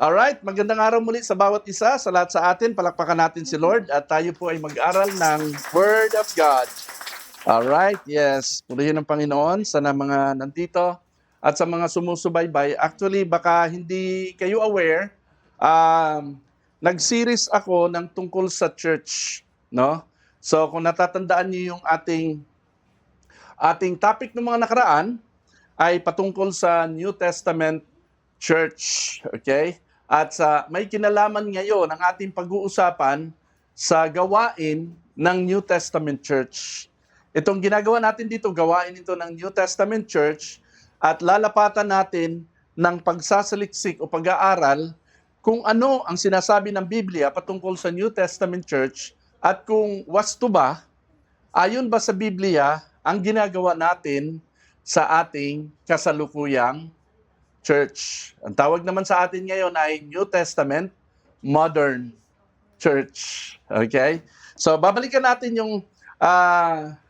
Alright, magandang araw muli sa bawat isa, sa lahat sa atin. Palakpakan natin si Lord at tayo po ay mag-aral ng Word of God. Alright, yes. Purihin ng Panginoon sa mga nandito at sa mga sumusubaybay. Actually, baka hindi kayo aware, nag-series ako ng tungkol sa church. No? So kung natatandaan niyo yung ating topic ng mga nakaraan, ay patungkol sa New Testament Church. Okay? At may kinalaman ngayon ang ating pag-uusapan sa gawain ng New Testament Church. Itong ginagawa natin dito, gawain ito ng New Testament Church at lalapatan natin ng pagsasaliksik o pag-aaral kung ano ang sinasabi ng Biblia patungkol sa New Testament Church at kung wasto ba, ayon ba sa Biblia ang ginagawa natin sa ating kasalukuyang church. Ang tawag naman sa atin ngayon ay New Testament Modern Church. Okay? So, babalikan natin yung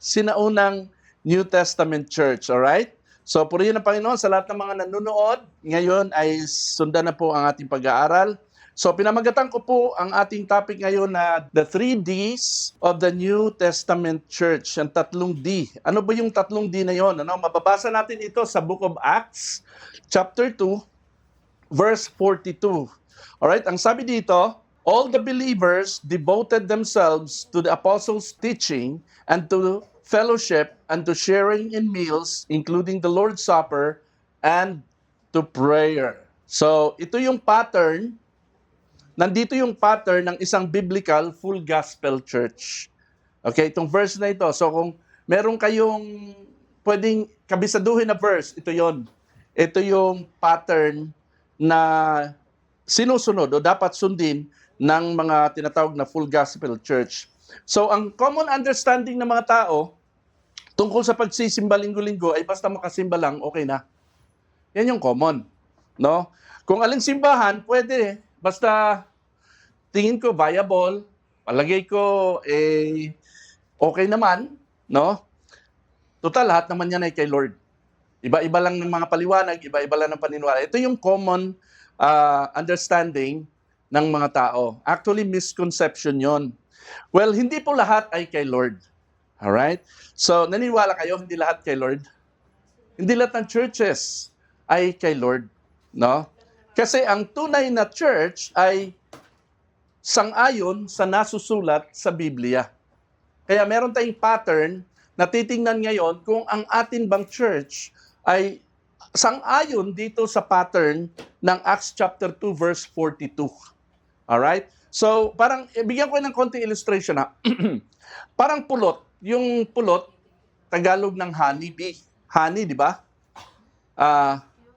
sinaunang New Testament Church. Alright? So, purihin ng Panginoon sa lahat ng mga nanonood. Ngayon ay sundan na po ang ating pag-aaral. So, pinamagatan ko po ang ating topic ngayon na the 3 Ds of the New Testament Church. Ang 3 D. Ano ba yung 3 D na yon? Ano? Mababasa natin ito sa Book of Acts, chapter 2, verse 42. Alright, ang sabi dito, all the believers devoted themselves to the apostles' teaching and to fellowship and to sharing in meals, including the Lord's Supper, and to prayer. So, ito yung pattern. Nandito yung pattern ng isang biblical full gospel church. Okay, itong verse na ito. So kung meron kayong pwedeng kabisaduhin na verse, ito yon. Ito yung pattern na sinusunod o dapat sundin ng mga tinatawag na full gospel church. So ang common understanding ng mga tao tungkol sa pagsisimba linggo-linggo ay basta makasimba lang, okay na. Yan yung common. No? Kung aling simbahan, pwede. Basta tingin ko viable, palagay ko okay naman, no? Total, lahat naman yan ay kay Lord. Iba-iba lang ng mga paliwanag, iba-iba lang ng paniniwala. Ito yung common understanding ng mga tao. Actually, misconception yon. Well, hindi po lahat ay kay Lord. Alright? So, naniniwala kayo, hindi lahat kay Lord? Hindi lahat ng churches ay kay Lord. No? Kasi ang tunay na church ay sang-ayon sa nasusulat sa Biblia. Kaya meron tayong pattern na titingnan ngayon kung ang atin bang church ay sang-ayon dito sa pattern ng Acts chapter 2 verse 42. Alright? So, parang bigyan ko ng konting illustration ha. Parang pulot. Yung pulot, Tagalog ng honey bee. Honey, di ba?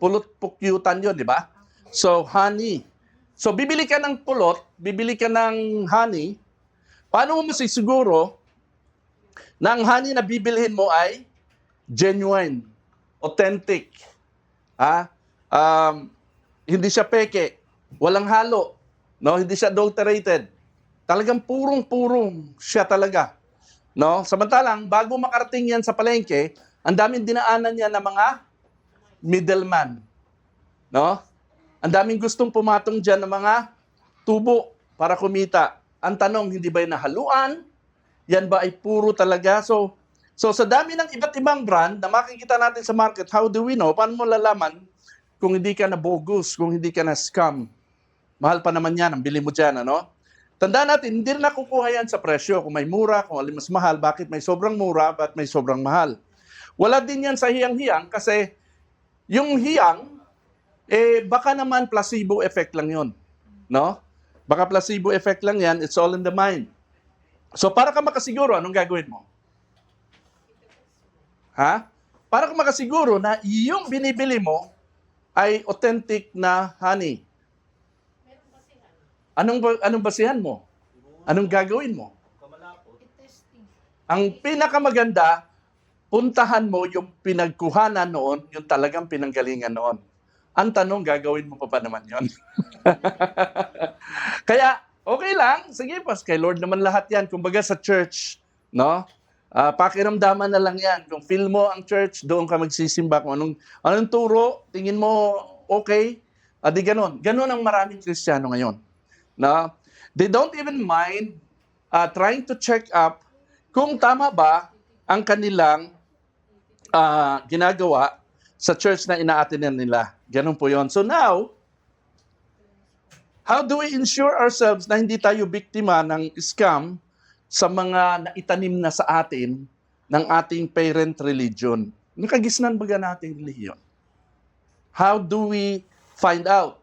Pulot pukyutan yun, di ba? So, honey. So, bibili ka ng pulot, bibili ka ng honey, paano mo masisiguro na ang honey na bibilhin mo ay genuine, authentic, hindi siya peke, walang halo, no? Hindi siya adulterated. Talagang purong-purong siya talaga. No? Samantalang, bago makarating yan sa palengke, ang daming dinaanan niya ng mga middleman. No? Ang daming gustong pumatong dyan ng mga tubo para kumita. Ang tanong, hindi ba yung nahaluan? Yan ba ay puro talaga? So sa dami ng iba't ibang brand na makikita natin sa market, how do we know? Paano mo lalaman kung hindi ka na bogus, kung hindi ka na scam? Mahal pa naman yan, ang bili mo dyan, ano? Tandaan natin, hindi rin nakukuha yan sa presyo. Kung may mura, kung alin mas mahal, bakit may sobrang mura, bakit may sobrang mahal? Wala din yan sa hiyang-hiyang kasi yung hiyang, baka naman placebo effect lang yun. No? Baka placebo effect lang yan, it's all in the mind. So para ka makasiguro, anong gagawin mo? Para ka makasiguro na yung binibili mo ay authentic na honey. Anong basihan mo? Anong gagawin mo? Ang pinakamaganda, puntahan mo yung pinagkuhanan noon, yung talagang pinanggalingan noon. Ang tanong, gagawin mo pa ba naman yon? Kaya, okay lang. Sige, pas kay Lord naman lahat yan. Kumbaga sa church, no? Pakiramdaman na lang yan. Kung feel mo ang church, doon ka magsisimba. Kung anong turo, tingin mo okay, Di ganun. Ganun ang maraming Kristiyano ngayon. No? They don't even mind trying to check up kung tama ba ang kanilang ginagawa sa church na ina-attendan nila. Ganun po yon. So now, how do we ensure ourselves na hindi tayo biktima ng scam sa mga naitanim na sa atin ng ating parent religion? Nakagisnan ba nating religion? How do we find out?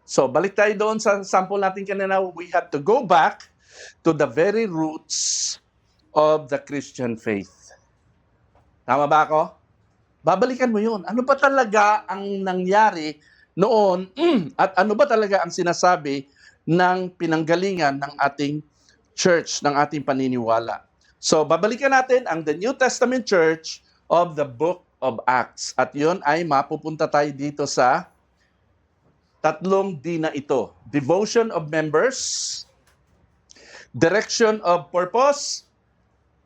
So, balik tayo doon sa sample natin kanina. We have to go back to the very roots of the Christian faith. Tama ba ako? Babalikan mo yun. Ano ba talaga ang nangyari noon at ano ba talaga ang sinasabi ng pinanggalingan ng ating church, ng ating paniniwala? So, babalikan natin ang the New Testament Church of the Book of Acts. At yun ay mapupunta tayo dito sa tatlong D na ito. Devotion of members, direction of purpose,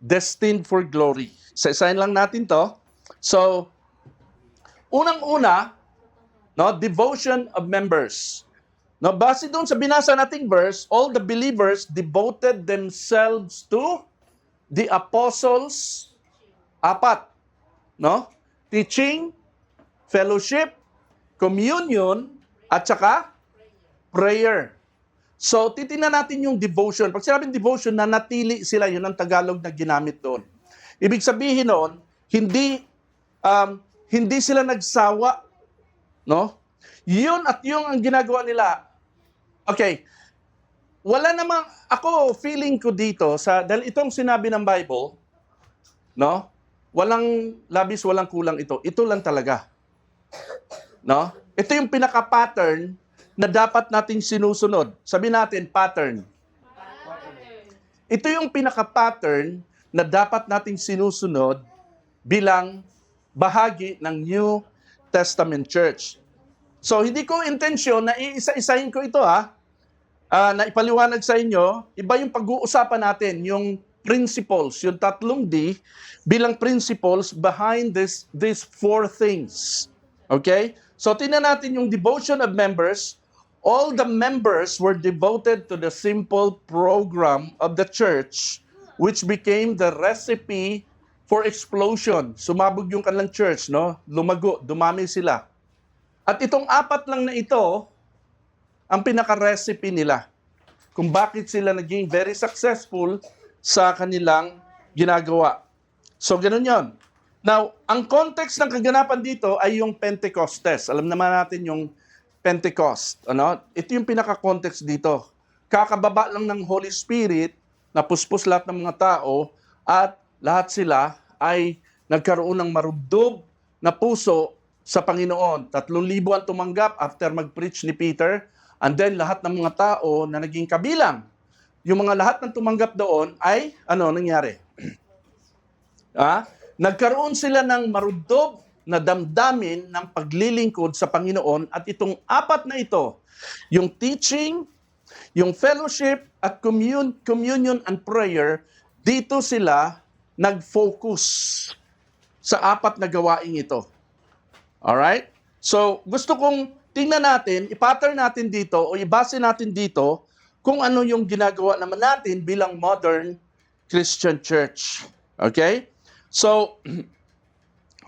destined for glory. Isa-isahin lang natin to. So, unang-una, no, devotion of members. No, base doon sa binasa nating verse, all the believers devoted themselves to the apostles, apat, no? Teaching, fellowship, communion, at saka prayer. So, titingnan natin yung devotion. Pag sinabing devotion, nanatili sila, yun ang Tagalog na ginamit doon. Ibig sabihin noon, hindi sila nagsawa, no? Yun at yung ang ginagawa nila. Okay. Wala namang, ako, feeling ko dito, dahil itong sinabi ng Bible, no? Walang labis, walang kulang ito. Ito lang talaga. No? Ito yung pinaka-pattern na dapat nating sinusunod. Sabi natin, pattern. Ito yung pinaka-pattern na dapat nating sinusunod bilang bahagi ng New Testament Church. So, hindi ko intensyon na iisa-isahin ko ito na ipaliwanag sa inyo. Iba yung pag-uusapan natin, yung principles, yung tatlong D, bilang principles behind these four things. Okay? So, tingnan natin yung devotion of members. All the members were devoted to the simple program of the church, which became the recipe for explosion. Sumabog yung kanilang church, no? Lumago, dumami sila. At itong apat lang na ito, ang pinaka-recipe nila kung bakit sila naging very successful sa kanilang ginagawa. So, ganun yon. Now, ang context ng kaganapan dito ay yung Pentecostes. Alam naman natin yung Pentecost. Ano? Ito yung pinaka-context dito. Kakababa lang ng Holy Spirit, napuspos lahat ng mga tao, at lahat sila ay nagkaroon ng marubdob na puso sa Panginoon. 3,000 ang tumanggap after mag-preach ni Peter, and then lahat ng mga tao na naging kabilang. Yung mga lahat ng tumanggap doon ay, ano nangyari? Nagkaroon sila ng marubdob na damdamin ng paglilingkod sa Panginoon, at itong apat na ito, yung teaching, yung fellowship, at communion and prayer, dito sila nag-focus sa apat na gawain ito. Alright? So, gusto kong tingnan natin, i-pattern natin dito, o ibase natin dito, kung ano yung ginagawa naman natin bilang modern Christian church. Okay? So,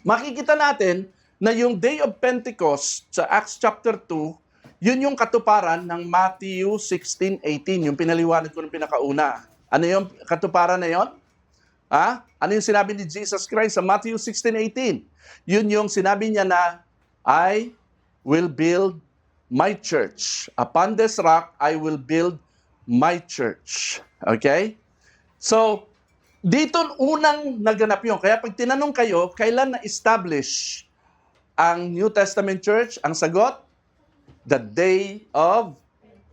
makikita natin na yung Day of Pentecost sa Acts chapter 2, yun yung katuparan ng Matthew 16:18, yung pinaliwanag ko ng pinakauna. Ano yung katuparan na yon? Ano yung sinabi ni Jesus Christ sa Matthew 16:18? Yun yung sinabi niya na, I will build my church. Upon this rock, I will build my church. Okay? So, dito unang naganap yun. Kaya pag tinanong kayo, kailan na-establish ang New Testament Church? Ang sagot, the Day of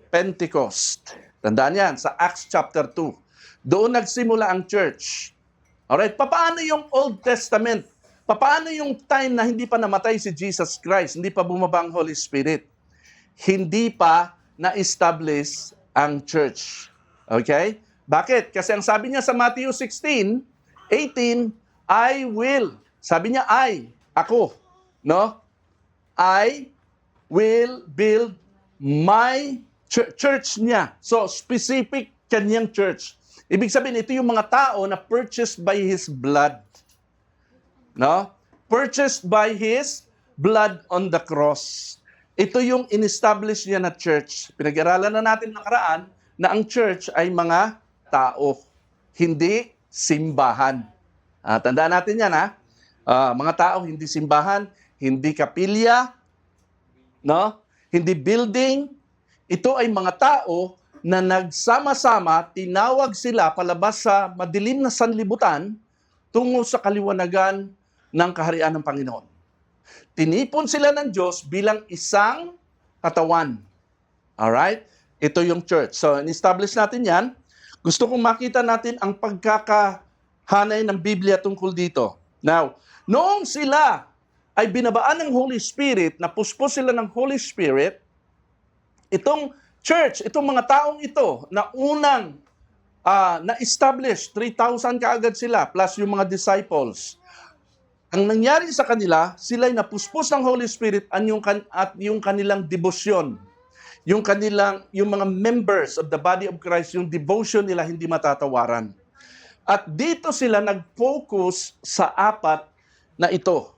Pentecost. Tandaan yan, sa Acts chapter 2. Doon nagsimula ang church. Alright, paano yung Old Testament? Paano yung time na hindi pa namatay si Jesus Christ, hindi pa bumaba ang Holy Spirit? Hindi pa na-establish ang church. Okay? Bakit? Kasi ang sabi niya sa Matthew 16:18, I will. Sabi niya, ako. No? I will build my church niya. So, specific kanyang church. Ibig sabihin, ito yung mga tao na purchased by His blood. No? Purchased by His blood on the cross. Ito yung in-establish niya na church. Pinag-aralan na natin nakaraan na ang church ay mga tao, hindi simbahan. Tandaan natin yan, ha? Mga tao, hindi simbahan, hindi kapilya, no? Hindi building. Ito ay mga tao na nagsama-sama, tinawag sila palabas sa madilim na sanlibutan tungo sa kaliwanagan ng kaharian ng Panginoon. Tinipon sila ng Diyos bilang isang katawan. Alright? Ito yung church. So, in-establish natin yan. Gusto kong makita natin ang pagkakahanay ng Biblia tungkol dito. Now, noong sila ay binabaan ng Holy Spirit, napuspos sila ng Holy Spirit, itong church, itong mga taong ito na unang na-establish, 3,000 kaagad sila, plus yung mga disciples. Ang nangyari sa kanila, sila'y napuspos ng Holy Spirit at yung kanilang debosyon. Yung mga members of the body of Christ, yung devotion nila hindi matatawaran. At dito sila nag-focus sa apat na ito.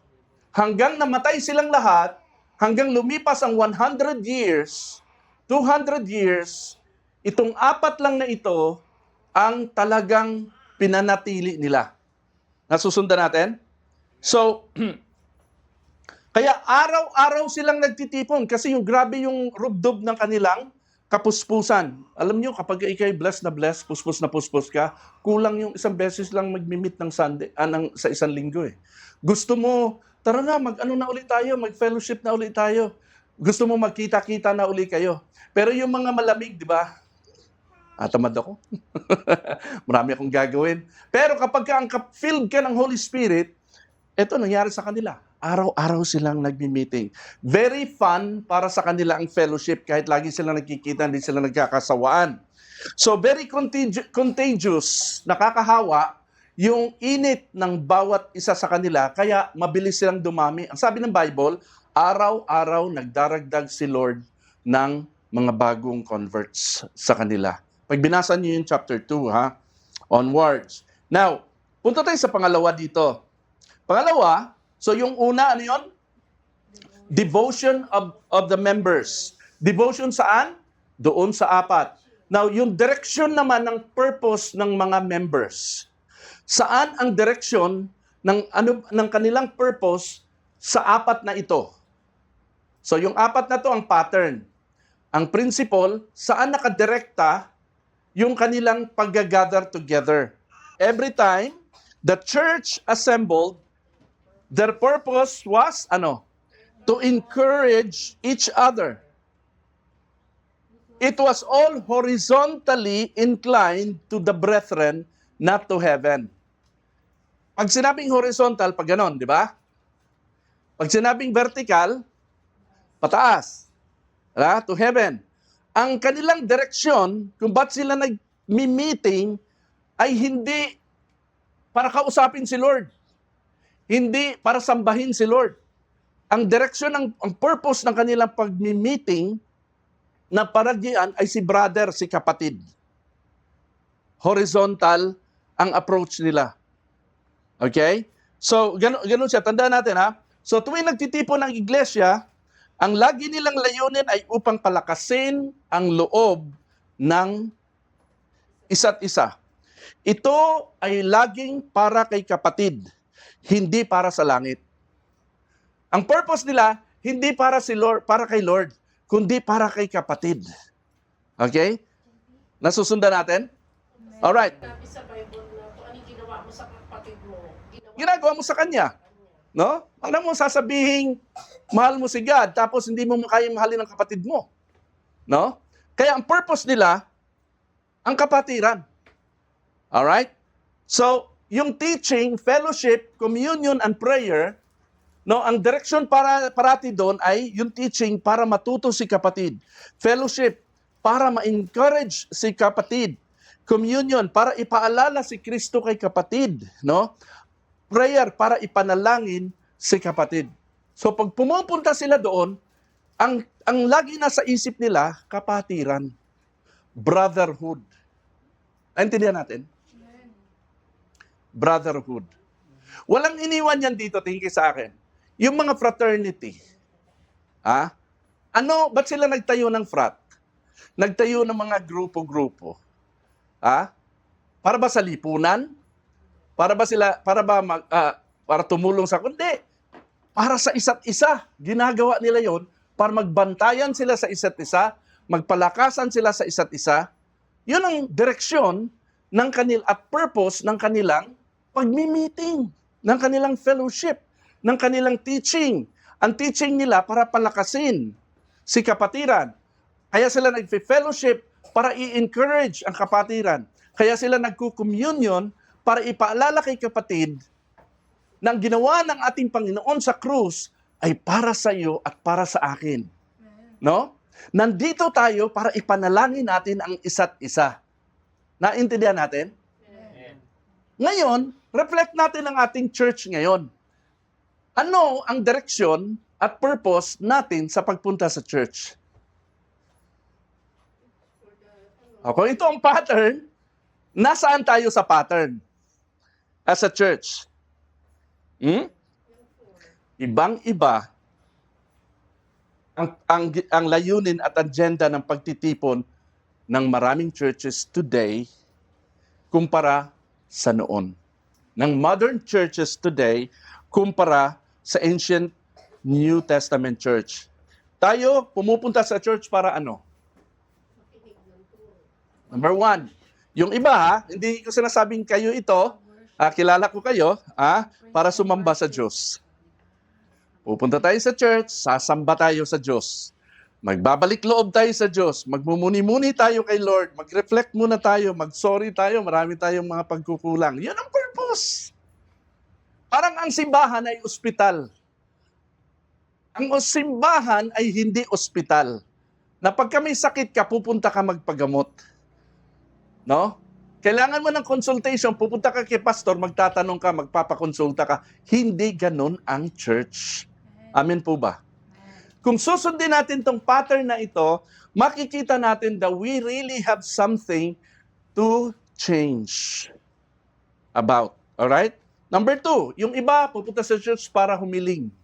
Hanggang namatay silang lahat, hanggang lumipas ang 100 years, 200 years, itong apat lang na ito ang talagang pinanatili nila. Nasusundan natin? So, kaya araw-araw silang nagtitipon kasi yung grabe yung rubdob ng kanilang kapuspusan. Alam nyo, kapag ikay blessed na blessed, puspos na puspos ka, kulang yung isang beses lang mag-meet ng Sunday, sa isang linggo eh. Gusto mo, tara na, mag-ano na ulit tayo, mag-fellowship na ulit tayo. Gusto mo magkita-kita na ulit kayo. Pero yung mga malamig, di ba? Tamad ako. Marami akong gagawin. Pero kapag filled ka ng Holy Spirit, ito nangyari sa kanila. Araw-araw silang nagmi-meeting. Very fun para sa kanila ang fellowship kahit lagi silang nagkikita, hindi sila nagkakasawaan. So very contagious, nakakahawa yung init ng bawat isa sa kanila, kaya mabilis silang dumami. Ang sabi ng Bible, araw-araw nagdaragdag si Lord ng mga bagong converts sa kanila. Pag binasa niyo yung chapter 2, onwards. Now, punta tayo sa pangalawa dito. Pangalawa, so yung una, ano yun? Devotion of the members. Devotion saan? Doon sa apat. Now, yung direction naman ng purpose ng mga members. Saan ang direction ng kanilang purpose sa apat na ito? So, yung apat na to ang pattern. Ang principle, saan nakadirekta yung kanilang pag-gather together. Every time the church assembled, their purpose was, to encourage each other. It was all horizontally inclined to the brethren, not to heaven. Pag sinabing horizontal, pag ganon, di ba? Pag sinabing vertical, pataas. To heaven. Ang kanilang direksyon, kung ba't sila nag-meeting, ay hindi para kausapin si Lord. Hindi para sambahin si Lord. Ang direksyon, ang purpose ng kanilang pag-meeting na paragyan ay si brother, si kapatid. Horizontal ang approach nila. Okay? So, ganun siya. Tandaan natin, So, tuwing nagtitipon ng iglesia, ang lagi nilang layunin ay upang palakasin ang loob ng isa't isa. Ito ay laging para kay kapatid, hindi para sa langit. Ang purpose nila, hindi para kay Lord, kundi para kay kapatid. Okay? Nasusundan natin? Alright. Sabi sa Bible na kung anong ginawa mo sa kapatid mo, Ginagawa mo sa kanya. No? Alam mo, sasabihin, mahal mo si God, tapos hindi mo kayang mahalin ang kapatid mo. No? Kaya ang purpose nila, ang kapatiran. Alright? So, yung teaching, fellowship, communion, and prayer, ang direction parati doon ay yung teaching para matuto si kapatid. Fellowship, para ma-encourage si kapatid. Communion, para ipaalala si Kristo kay kapatid. No? Prayer, para ipanalangin si kapatid. So pag pumupunta sila doon, ang lagi nasa isip nila, kapatiran, brotherhood. Naintindihan natin? Brotherhood. Walang iniwan yan dito, tingin kayo sa akin. Yung mga fraternity. Ba't sila nagtayo ng frat? Nagtayo ng mga grupo-grupo. Para ba sa lipunan? Para tumulong sa kundi? Para sa isa't isa. Ginagawa nila yon para magbantayan sila sa isa't isa, magpalakasan sila sa isa't isa. Yun ang direksyon ng at purpose ng kanilang pagmi-meeting, ng kanilang fellowship, ng kanilang teaching. Ang teaching nila para palakasin si kapatiran. Kaya sila nag-fellowship para i-encourage ang kapatiran. Kaya sila nagko-communion para ipaalala kay kapatid na ang ginawa ng ating Panginoon sa krus ay para sa iyo at para sa akin. No? Nandito tayo para ipanalangin natin ang isa't isa. Naintindihan natin? Ngayon, reflect natin ang ating church ngayon. Ano ang direksyon at purpose natin sa pagpunta sa church? Okay, ito ang pattern. Nasaan tayo sa pattern? As a church. Ibang-iba ang layunin at agenda ng pagtitipon ng maraming churches today kumpara sa noon. Ng modern churches today kumpara sa ancient New Testament church. Tayo pumupunta sa church para ano? Number one, yung iba, hindi ko sinasabing kayo ito, kilala ko kayo, para sumamba sa Diyos. Pupunta tayo sa church, sasamba tayo sa Diyos. Magbabalik loob tayo sa Diyos. Magmumuni-muni tayo kay Lord. Mag-reflect muna tayo. Mag-sorry tayo. Marami tayong mga pagkukulang. Yan ang purpose. Parang ang simbahan ay ospital. Ang simbahan ay hindi ospital. Na pagka may sakit ka, pupunta ka magpagamot. No? Kailangan mo ng consultation. Pupunta ka kay pastor, magtatanong ka, magpapakonsulta ka. Hindi ganun ang church. Amen po ba? Kung susundin natin tong pattern na ito, makikita natin that we really have something to change about. Alright? Number 2, yung iba pupunta sa church para humiling.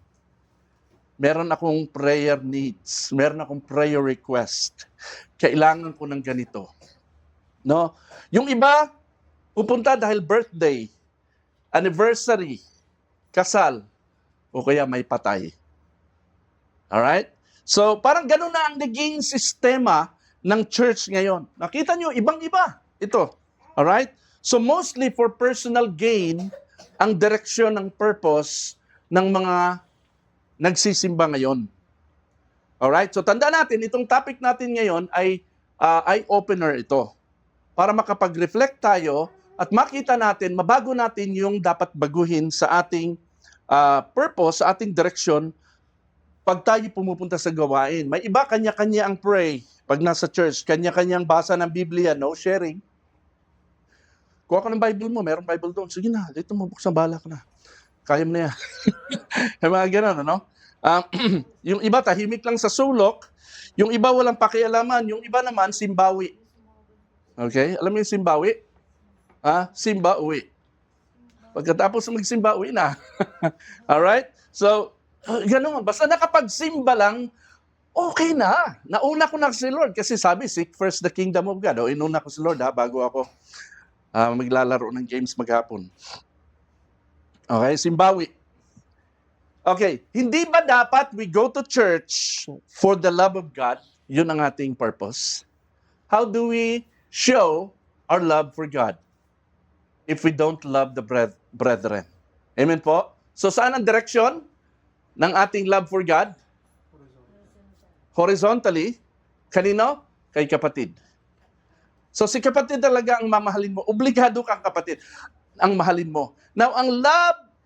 Meron akong prayer needs. Meron akong prayer request. Kailangan ko ng ganito. No? Yung iba, pupunta dahil birthday, anniversary, kasal, o kaya may patay. Alright? So, parang ganun na ang naging sistema ng church ngayon. Nakita nyo, ibang-iba. Ito. Alright? So, mostly for personal gain, ang direksyon ng purpose ng mga nagsisimba ngayon. Alright? So, tanda natin, itong topic natin ngayon ay eye-opener ito. Para makapag-reflect tayo at makita natin, mabago natin yung dapat baguhin sa ating purpose, sa ating direksyon, pag tayo pumupunta sa gawain. May iba, kanya-kanya ang pray. Pag nasa church, kanya-kanyang basa ng Biblia, no sharing. Kuha ka ng Bible mo, merong Bible doon. Sige na, dito mo, buksan, bahala ka na. Kaya mo na yan. Yung mga gano'n, ano? Yung iba, tahimik lang sa sulok. Yung iba, walang pakialaman. Yung iba naman, simbawi. Okay? Alam mo yung simbawi? Simba, uwi. Pagkatapos magsimba, uwi na. Alright? So, gano'n. Basta nakapagsimba lang, okay na. Nauna ko na si Lord. Kasi sabi, seek first the kingdom of God. Inuna ko si Lord bago ako maglalaro ng games maghapon. Okay, simbawi. Okay, hindi ba dapat we go to church for the love of God? Yun ang ating purpose. How do we show our love for God if we don't love the brethren? Amen po? So saan ang direksyon ng ating love for God? Horizontally. Kanino? Kay kapatid. So si kapatid talaga ang mamahalin mo. Obligado kang kapatid ang mahalin mo. Now,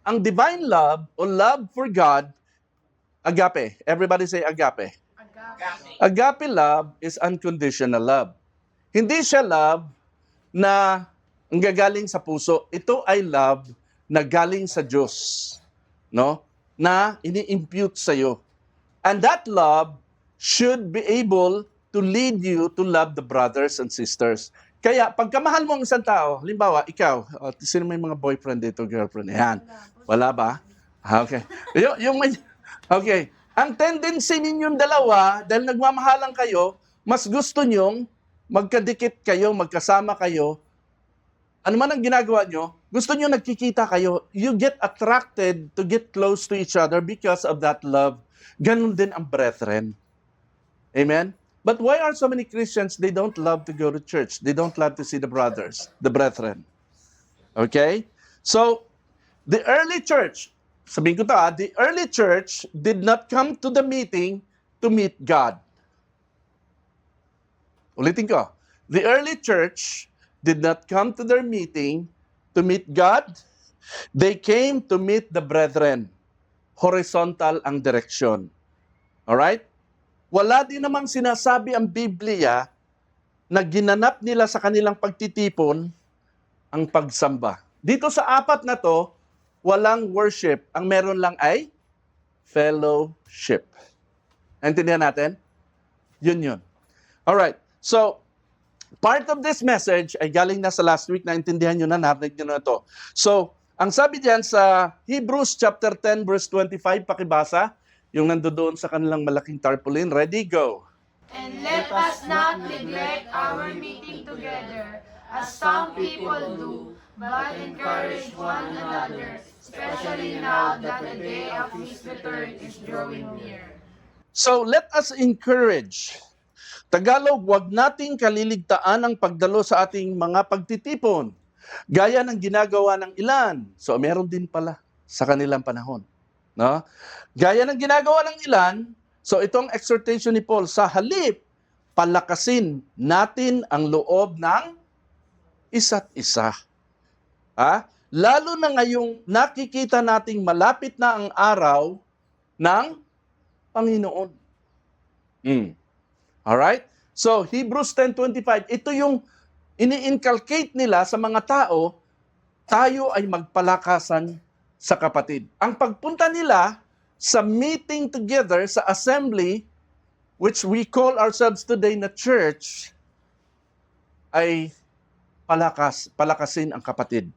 ang divine love o love for God, agape. Everybody say agape. Agape love is unconditional love. Hindi siya love na gagaling sa puso. Ito ay love na galing sa Diyos. No? Na ini-impute sa iyo. And that love should be able to lead you to love the brothers and sisters. Kaya, pagkamahal mo ang isang tao, halimbawa, ikaw, sino may mga boyfriend dito, girlfriend? Yan. Wala ba? Okay. Okay. Ang tendency ninyong dalawa, dahil nagmamahalan kayo, mas gusto nyong magkadikit kayo, magkasama kayo. Ano man ang ginagawa nyo, gusto nyo nagkikita kayo. You get attracted to get close to each other because of that love. Ganun din ang brethren. Amen? But why are so many Christians, they don't love to go to church? They don't love to see the brothers, the brethren. Okay? So, the early church, sabihin ko the early church did not come to the meeting to meet God. Ulitin ko. The early church did not come to their meeting to meet God. They came to meet the brethren. Horizontal ang direksyon. Alright? Wala din namang sinasabi ang Biblia na ginanap nila sa kanilang pagtitipon ang pagsamba. Dito sa apat na to, walang worship. Ang meron lang ay fellowship. Naintindihan natin? Yun. Alright. So, part of this message ay galing na sa last week, naintindihan nyo na, narinig nyo na ito. So, ang sabi diyan sa Hebrews chapter 10 verse 25, pakibasa, yung nandoon sa kanilang malaking tarpaulin. Ready? Go. And let us not neglect our meeting together, as some people do, but encourage one another, especially now that the day of His return is drawing near. So, let us encourage. Tagalog, wag nating kaliligtaan ang pagdalo sa ating mga pagtitipon. Gaya ng ginagawa ng ilan. So, meron din pala sa kanilang panahon. No? Gaya ng ginagawa ng ilan, so itong exhortation ni Paul, sa halip, palakasin natin ang loob ng isa't isa. Lalo na ngayong nakikita nating malapit na ang araw ng Panginoon. Alright? So, Hebrews 10:25, ito yung ini-inculcate nila sa mga tao, tayo ay magpalakasan sa kapatid. Ang pagpunta nila sa meeting together, sa assembly, which we call ourselves today na church, ay palakasin ang kapatid.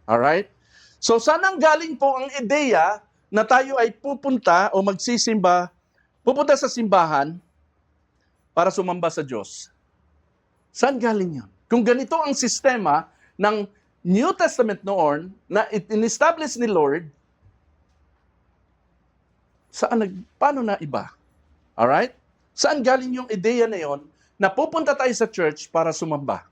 Alright? So, saan ang galing po ang ideya na tayo ay pupunta o magsisimba, pupunta sa simbahan para sumamba sa Diyos? Saan galing yun? Kung ganito ang sistema ng New Testament noon, na in-establish ni Lord, paano na iba? Alright? Saan galing yung ideya na yon na pupunta tayo sa church para sumamba?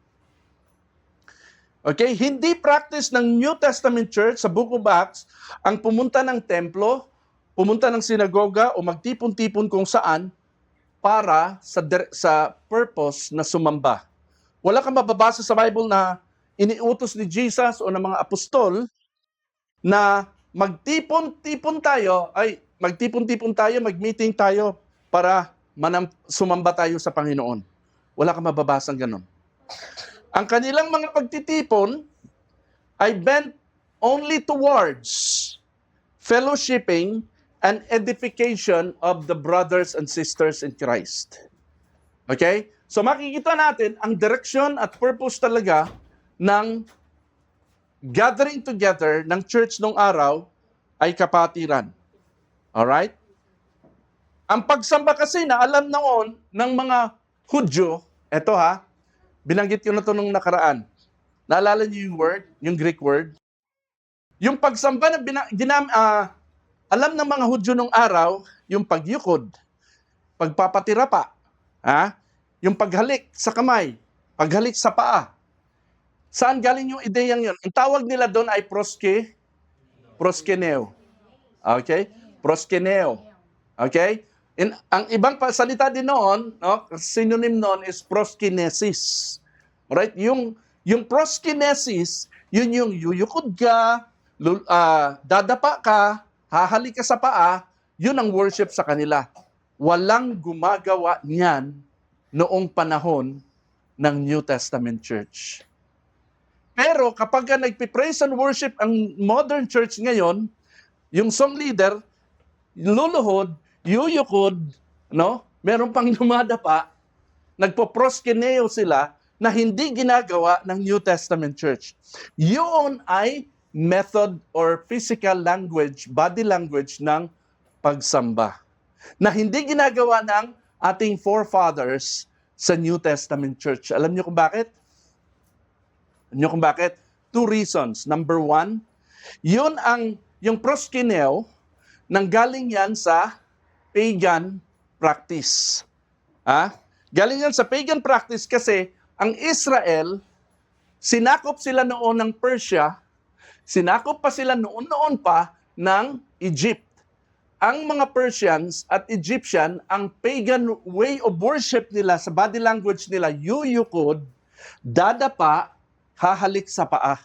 Okay? Hindi practice ng New Testament church sa Book of Acts ang pumunta ng templo, pumunta ng sinagoga o magtipon-tipon kung saan para sa purpose na sumamba. Wala kang mababasa sa Bible na iniutos ni Jesus o ng mga apostol na magtipon-tipon tayo, mag-meeting tayo para sumamba tayo sa Panginoon. Wala kang mababasang ganun. Ang kanilang mga pagtitipon ay bent only towards fellowshipping and edification of the brothers and sisters in Christ. Okay? So makikita natin ang direksyon at purpose talaga ng gathering together ng church nung araw ay kapatiran. Alright? Ang pagsamba kasi na alam noon ng mga Hudyo, eto binanggit ko na ito nung nakaraan. Naalala niyo yung word, yung Greek word? Yung pagsamba na alam ng mga Hudyo nung araw, yung pagyukod, pagpapatira pa, yung paghalik sa kamay, paghalik sa paa. Saan galing yung ideyang yun? Ang tawag nila doon ay proskeneo. Okay? Proskeneo. Okay? Ang ibang salita din noon, synonym noon is proskinesis. Alright? Yung proskinesis, yun yung yuyukod ka, dadapa ka, hahalik ka sa paa, yun ang worship sa kanila. Walang gumagawa niyan noong panahon ng New Testament Church. Pero kapag nagpipraise and worship ang modern church ngayon, yung song leader, luluhod, yuyukod, meron pang dumadapa, nagpo-proskeneo sila na hindi ginagawa ng New Testament Church. Yun ay method or physical language, body language ng pagsamba na hindi ginagawa ng ating forefathers sa New Testament Church. Alam niyo kung bakit? Two reasons. Number one, yung proskeneo, nanggaling yan sa pagan practice. Galing yan sa pagan practice kasi ang Israel, sinakop sila noon ng Persia, sinakop pa sila noon pa ng Egypt. Ang mga Persians at Egyptian, ang pagan way of worship nila, sa body language nila, yuyukod, dadapa, hahalik sa paa.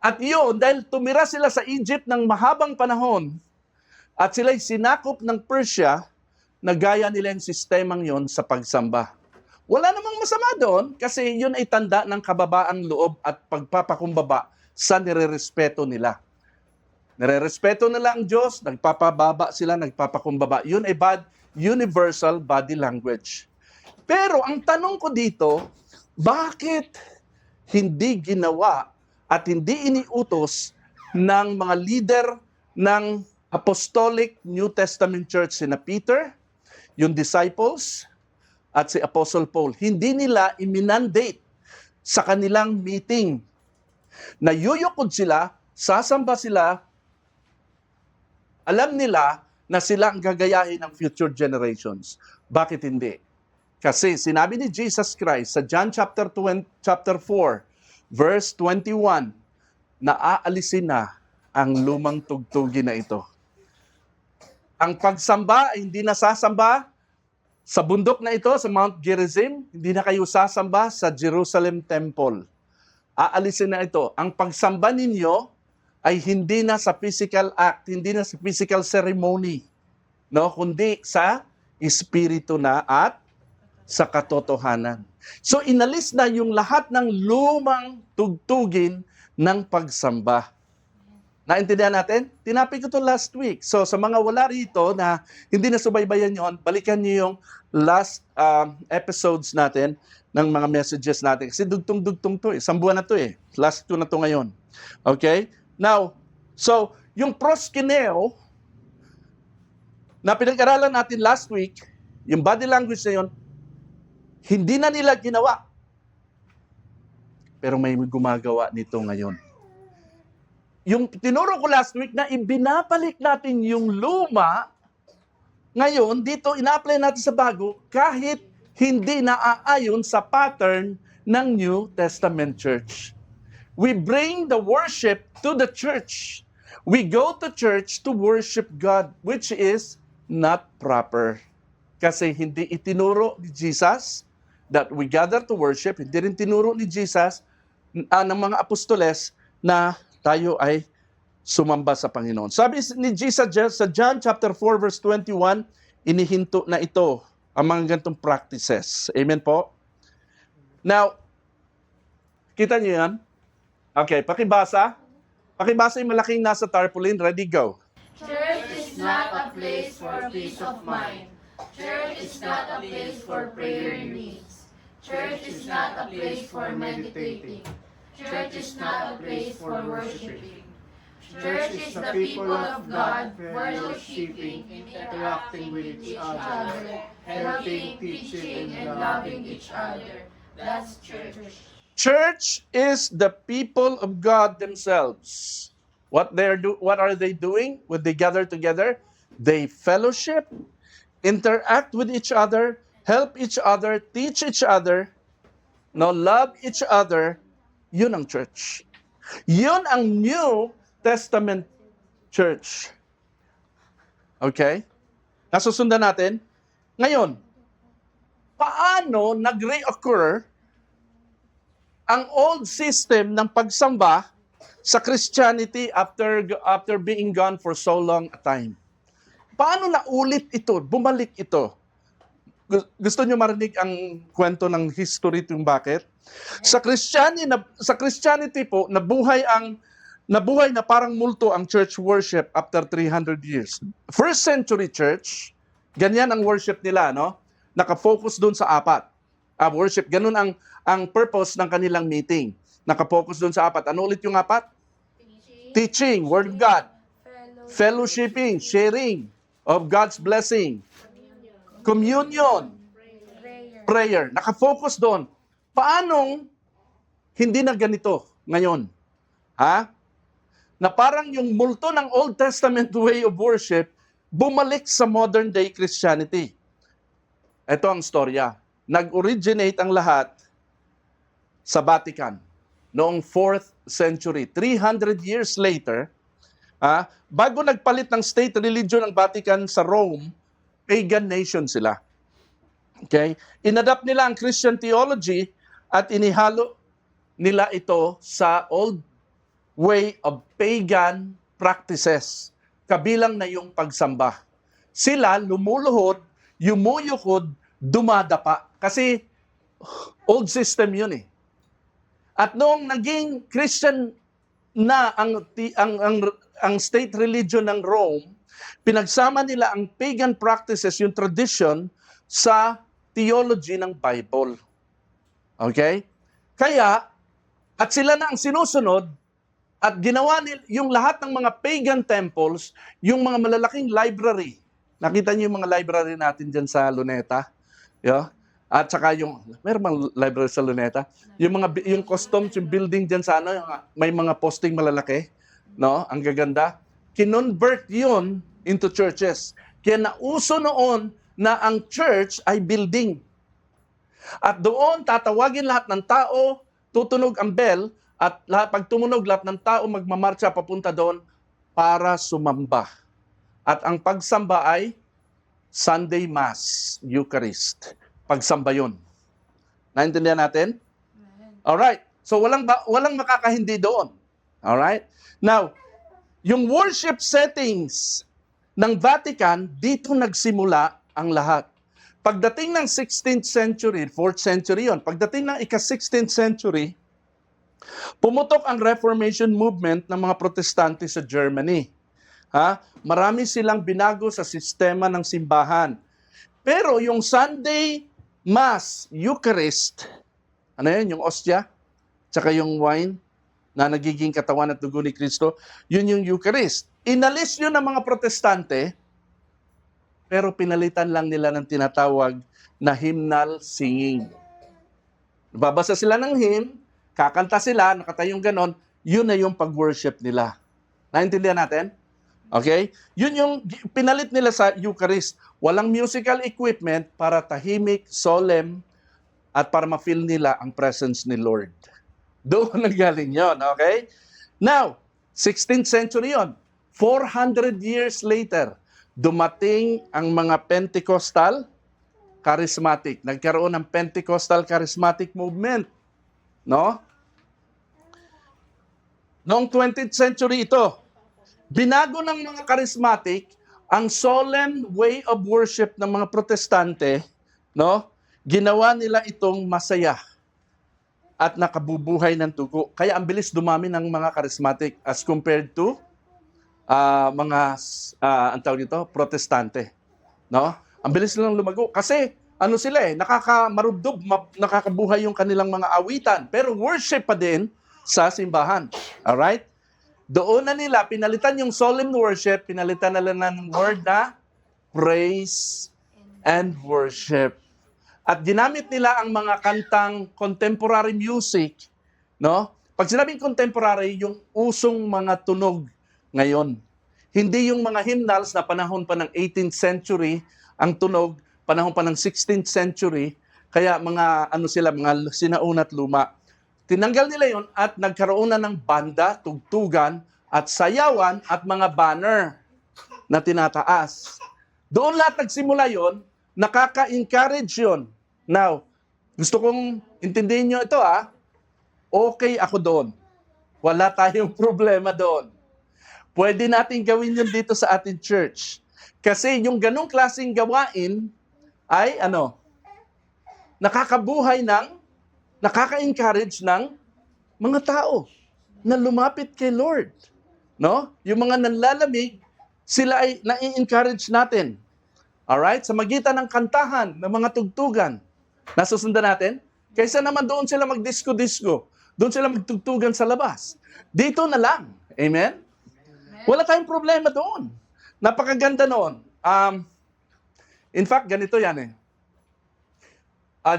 At yun, dahil tumira sila sa Egypt ng mahabang panahon, at sila'y sinakop ng Persia, nagaya nila yung sistemang yon sa pagsamba. Wala namang masama doon kasi yun ay tanda ng kababaang loob at pagpapakumbaba sa nirerespeto nila. Nirerespeto nila ang Diyos, nagpapababa sila, nagpapakumbaba. Yun ay universal body language. Pero ang tanong ko dito, bakit hindi ginawa at hindi iniutos ng mga leader ng Apostolic New Testament Church, sina Peter, yung disciples, at si Apostle Paul? Hindi nila iminandate sa kanilang meeting na yuyukod sila, sasamba sila, alam nila na sila ang gagayahin ng future generations. Bakit hindi? Kasi sinabi ni Jesus Christ sa John chapter 4, verse 21, na aalisin na ang lumang tugtugin na ito. Ang pagsamba ay hindi na sasamba sa bundok na ito, sa Mount Gerizim, hindi na kayo sasamba sa Jerusalem Temple. Aalisin na ito. Ang pagsamba ninyo ay hindi na sa physical act, hindi na sa physical ceremony, no? Kundi sa espiritu na at sa katotohanan. So inalis na yung lahat ng lumang tugtugin ng pagsamba. Naintindihan natin? Tinapik ko ito last week. So sa mga wala rito na hindi na subaybayan yon, balikan niyo yung last episodes natin ng mga messages natin. Kasi dugtong-dugtong to eh. Isang buwan na to eh. Last 2 na to ngayon. Okay? Now, so yung proskeneo na pinag-aralan natin last week, yung body language na yun, hindi na nila ginawa. Pero may gumagawa nito ngayon. Yung tinuro ko last week na ibinabalik natin yung luma, ngayon, dito ina-apply natin sa bago kahit hindi naaayon sa pattern ng New Testament Church. We bring the worship to the church. We go to church to worship God, which is not proper. Kasi hindi itinuro ni Jesus that we gather to worship. Hindi rin tinuro ni Jesus ng mga apostoles na tayo ay sumamba sa Panginoon. Sabi ni Jesus sa John chapter 4 verse 21, inihinto na ito ang mga ganitong practices. Amen po? Now, kita niyo yan? Okay, pakibasa. Pakibasa yung malaking nasa tarpaulin. Ready, go. Church is not a place for peace of mind. Church is not a place for prayer needs. Church is not a place for meditating. Church is not a place for worshiping. Church is the people of God worshiping, interacting with each other, helping, teaching, and loving each other. That's church. Church is the people of God themselves. What are they doing when they gather together? They fellowship, interact with each other, help each other, teach each other, love each other. Yun ang church. Yun ang New Testament Church. Okay? Nasusundan natin? Ngayon, paano nag-reoccur ang old system ng pagsamba sa Christianity after being gone for so long a time? Paano naulit ito? Bumalik ito? Gusto niyo marinig ang kwento ng history yung bakit? Sa Christianity po, nabuhay na parang multo ang church worship after 300 years. First century church, Ganyan ang worship nila, no? Nakafocus doon sa apat. Worship, ganun ang purpose ng kanilang meeting. Nakafocus doon sa apat. Ano ulit yung apat? Teaching, Word of God. Fellowshipping, sharing of God's blessing. Communion, prayer. Nakafocus doon. Paanong hindi na ganito ngayon? Ha? Na parang yung multo ng Old Testament way of worship bumalik sa modern day Christianity. Ito ang storya. Nag-originate ang lahat sa Vatican noong 4th century. 300 years later, bago nagpalit ng state religion ng Vatican sa Rome, pagan nation sila. Okay? Inadapt nila ang Christian theology at inihalo nila ito sa old way of pagan practices. Kabilang na yung pagsamba. Sila lumuluhod, yumuyukod, dumadapa. Kasi old system yun eh. At noong naging Christian na ang state religion ng Rome, pinagsama nila ang pagan practices, yung tradition, sa theology ng Bible. Okay? Kaya, at sila na ang sinusunod, at ginawa nila yung lahat ng mga pagan temples, yung mga malalaking library. Nakita niyo yung mga library natin dyan sa Luneta? Yeah? At saka meron bang library sa Luneta? Yung customs, yung building dyan sa may mga posting malalaki. No? Ang gaganda. Kinonvert yun into churches. Kaya nauso noon na ang church ay building. At doon, tatawagin lahat ng tao, tutunog ang bell, at pag tumunog, lahat ng tao magmamarcha papunta doon para sumamba. At ang pagsamba ay Sunday Mass, Eucharist. Pagsamba yun. Naintindihan natin? Alright. So walang makakahindi doon. Alright? Now, yung worship settings ng Vatican, dito nagsimula ang lahat. Pagdating ng 16th century, 4th century yon. Pagdating ng ika-16th century, pumutok ang Reformation movement ng mga Protestante sa Germany. Marami silang binago sa sistema ng simbahan. Pero yung Sunday Mass, Eucharist, ano yun? Yung ostia, tsaka yung wine na nagiging katawan at dugo ni Kristo, yun yung Eucharist. Inalis yun ng mga Protestante, pero pinalitan lang nila ng tinatawag na hymnal singing. Babasa sila ng hymn, kakanta sila, nakatayong ganon, yun na yung pag-worship nila. Naintindihan natin? Okay? Yun yung pinalit nila sa Eucharist. Walang musical equipment para tahimik, solemn, at para ma-feel nila ang presence ni Lord. Doon nanggaling yun, okay? Now, 16th century yun. 400 years later, dumating ang mga Pentecostal charismatic. Nagkaroon ng Pentecostal charismatic movement. No? Noong 20th century ito, binago ng mga charismatic ang solemn way of worship ng mga Protestante, no? Ginawa nila itong masaya at nakabubuhay ng dugo. Kaya ang bilis dumami ng mga charismatic as compared to ang tawag dito, Protestante, no? Ang bilis nilang lumago kasi ano sila nakakamarubdob, nakakabuhay yung kanilang mga awitan, pero worship pa din sa simbahan. Alright? Doon na nila, pinalitan yung solemn worship, pinalitan nila ng word na praise and worship. At ginamit nila ang mga kantang contemporary music, no? Pag sinabing contemporary, yung usong mga tunog ngayon. Hindi yung mga hymnals na panahon pa ng 18th century, ang tunog, panahon pa ng 16th century, kaya mga sinauna at luma. Tinanggal nila yon at nagkaroon na ng banda, tugtugan, at sayawan at mga banner na tinataas. Doon lahat nagsimula yon, nakaka-encourage yon. Now, gusto kong intindihin nyo ito okay ako doon. Wala tayong problema doon. Pwede natin gawin yun dito sa ating church. Kasi yung ganong klaseng gawain ay nakaka-encourage ng mga tao na lumapit kay Lord. No? Yung mga nanlalamig, sila ay nai-encourage natin. Alright? Sa magitan ng kantahan, ng mga tugtugan. Nasusundan natin? Kaysa naman doon sila mag-disco-disco. Doon sila magtugtugan sa labas. Dito na lang. Amen? Wala tayong problema doon. Napakaganda noon. In fact, ganito yan eh.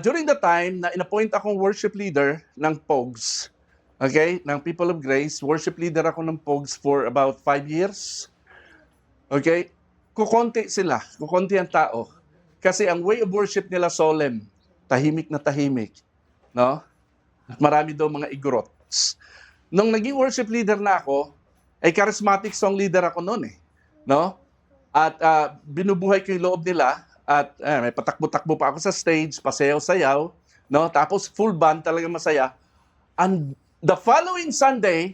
During the time na inappoint akong worship leader ng POGS, okay, ng People of Grace, worship leader ako ng POGS for about 5 years. Okay? Kukonti ang tao. Kasi ang way of worship nila solemn, tahimik na tahimik. No? At marami daw mga igorots. Nung naging worship leader na ako, ay charismatic song leader ako noon eh. No? At binubuhay ko yung loob nila at may patakbo-takbo pa ako sa stage, pasayaw-sayaw, no? Tapos full band, talaga masaya. And the following Sunday,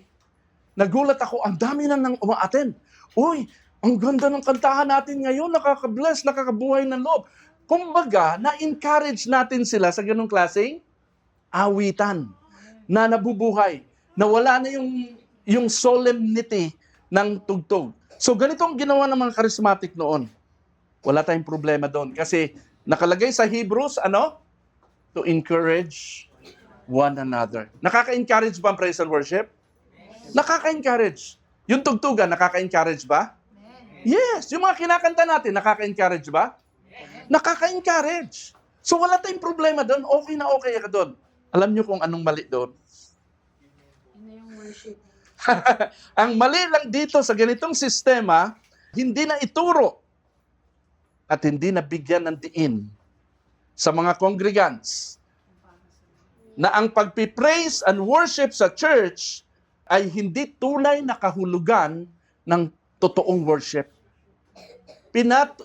nagulat ako, ang dami na nang uma-attend. Uy, ang ganda ng kantahan natin ngayon, nakaka-bless, nakakabuhay ng loob. Kumbaga, na-encourage natin sila sa ganung klaseng awitan na nabubuhay, na wala na yung solemnity ng tugtog. So ganito ang ginawa ng mga charismatic noon. Wala tayong problema doon. Kasi nakalagay sa Hebrews, ano? To encourage one another. Nakaka-encourage ba ang praise and worship? Nakaka-encourage. Yung tugtugan, nakaka-encourage ba? Yes. Yung mga kinakanta natin, nakaka-encourage ba? Nakaka-encourage. So wala tayong problema doon. Okay na okay ka doon. Alam niyo kung anong mali doon? Yun na yung worship. Ang mali lang dito sa ganitong sistema, hindi na ituro at hindi na bigyan ng diin sa mga congregants na ang pagpipraise and worship sa church ay hindi tunay na kahulugan ng totoong worship.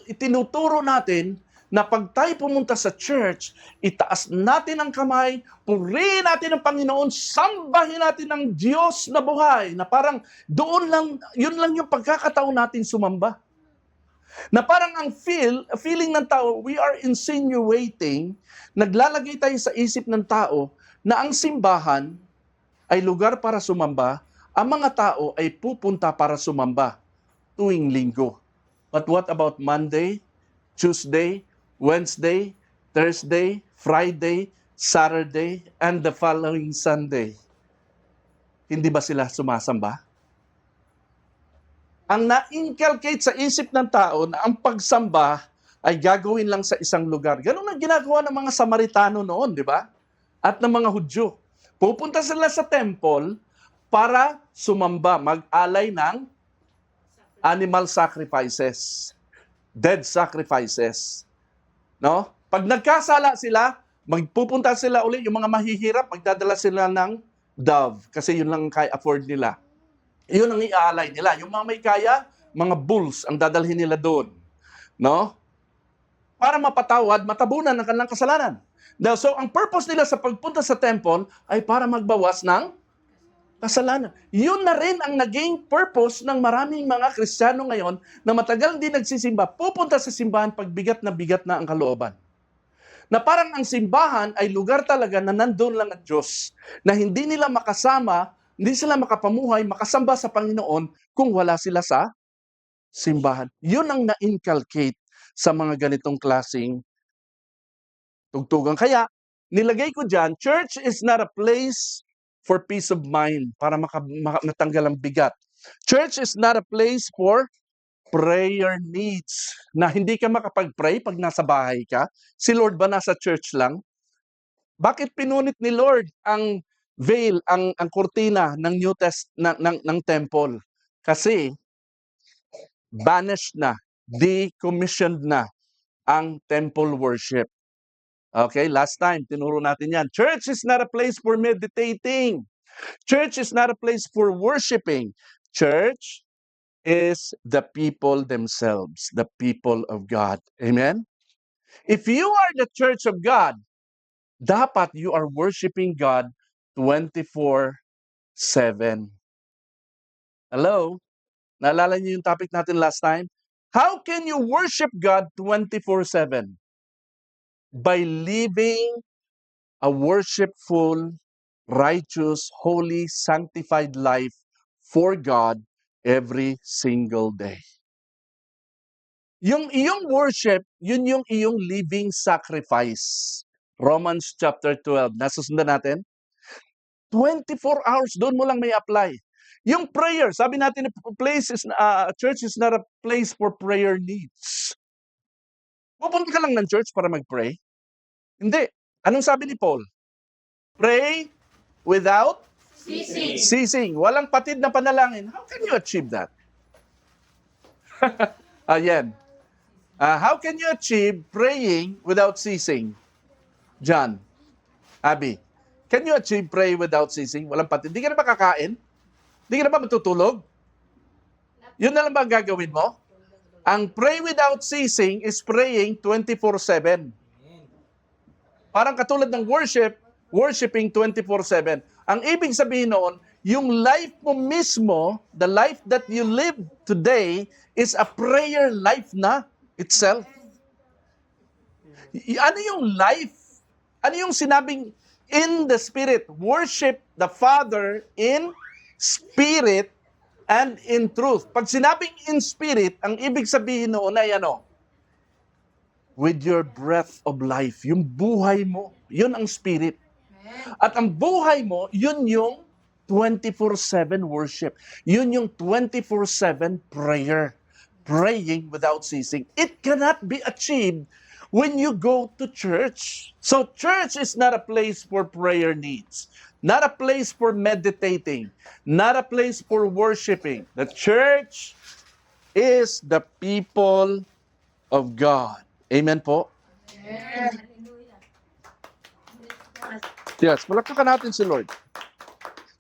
Itinuturo natin na pag tayo pumunta sa church, itaas natin ang kamay, purihin natin ang Panginoon, sambahin natin ang Diyos na buhay, na parang doon lang, yun lang yung pagkakataon natin sumamba. Na parang ang feeling ng tao, we are insinuating, naglalagay tayo sa isip ng tao na ang simbahan ay lugar para sumamba, ang mga tao ay pupunta para sumamba tuwing linggo. But what about Monday, Tuesday, Wednesday, Thursday, Friday, Saturday, and the following Sunday? Hindi ba sila sumasamba? Ang na-inculcate sa isip ng tao na ang pagsamba ay gagawin lang sa isang lugar. Ganun ang ginagawa ng mga Samaritano noon, di ba? At ng mga Hudyo. Pupunta sila sa temple para sumamba, mag-alay ng animal sacrifices, dead sacrifices. No? Pag nagkasala sila, magpupunta sila uli, yung mga mahihirap, magdadala sila ng dove kasi yun lang kaya afford nila. Yun ang iaalay nila. Yung mga may kaya, mga bulls ang dadalhin nila doon. No? Para mapatawad, matabunan ng kanilang kasalanan. Now, so, ang purpose nila sa pagpunta sa temple ay para magbawas ng kasalanan. Yun na rin ang naging purpose ng maraming mga Kristiyano ngayon na matagal din nagsisimba. Pupunta sa simbahan pag bigat na ang kalooban. Na parang ang simbahan ay lugar talaga na nandun lang ang Diyos. Na hindi nila makasama, hindi sila makapamuhay, makasamba sa Panginoon kung wala sila sa simbahan. Yun ang na-inculcate sa mga ganitong klaseng tugtugan. Kaya, nilagay ko dyan, church is not a place for peace of mind, para matanggal ang bigat. Church is not a place for prayer needs, na hindi ka makapag-pray pag nasa bahay ka. Si Lord ba nasa church lang? Bakit pinunit ni Lord ang veil, ang kurtina ng New ng temple? Kasi banished na, decommissioned na ang temple worship. Okay, last time, tinuro natin yan. Church is not a place for meditating. Church is not a place for worshiping. Church is the people themselves, the people of God. Amen? If you are the church of God, dapat you are worshiping God 24/7. Hello? Naalala niyo yung topic natin last time? How can you worship God 24/7? By living a worshipful, righteous, holy, sanctified life for God every single day. Yung iyong worship, yun yung iyong living sacrifice. Romans chapter 12. Nasusundan natin? 24 hours, doon mo lang may apply. Yung prayer, sabi natin, church is not a place for prayer needs. Pupunta ka lang ng church para mag-pray? Hindi. Anong sabi ni Paul? Pray without ceasing. Walang patid na panalangin. How can you achieve that? Ayan. How can you achieve praying without ceasing? John, Abby, can you achieve pray without ceasing? Walang patid. Di ka na ba kakain? Di ka na ba matutulog? Yun na lang ba ang gagawin mo? Ang pray without ceasing is praying 24/7. Parang katulad ng worshiping 24/7. Ang ibig sabihin noon, yung life mo mismo, the life that you live today, is a prayer life na itself. Ano yung life? Ano yung sinabing in the Spirit? Worship the Father in Spirit and in truth. Pag sinabing in Spirit, ang ibig sabihin noon ay ano? With your breath of life. Yung buhay mo, yun ang Spirit. At ang buhay mo, yun yung 24/7 worship. Yun yung 24/7 prayer. Praying without ceasing. It cannot be achieved when you go to church. So church is not a place for prayer needs. Not a place for meditating. Not a place for worshiping. The church is the people of God. Amen po? Yes, palakpakan natin si Lord.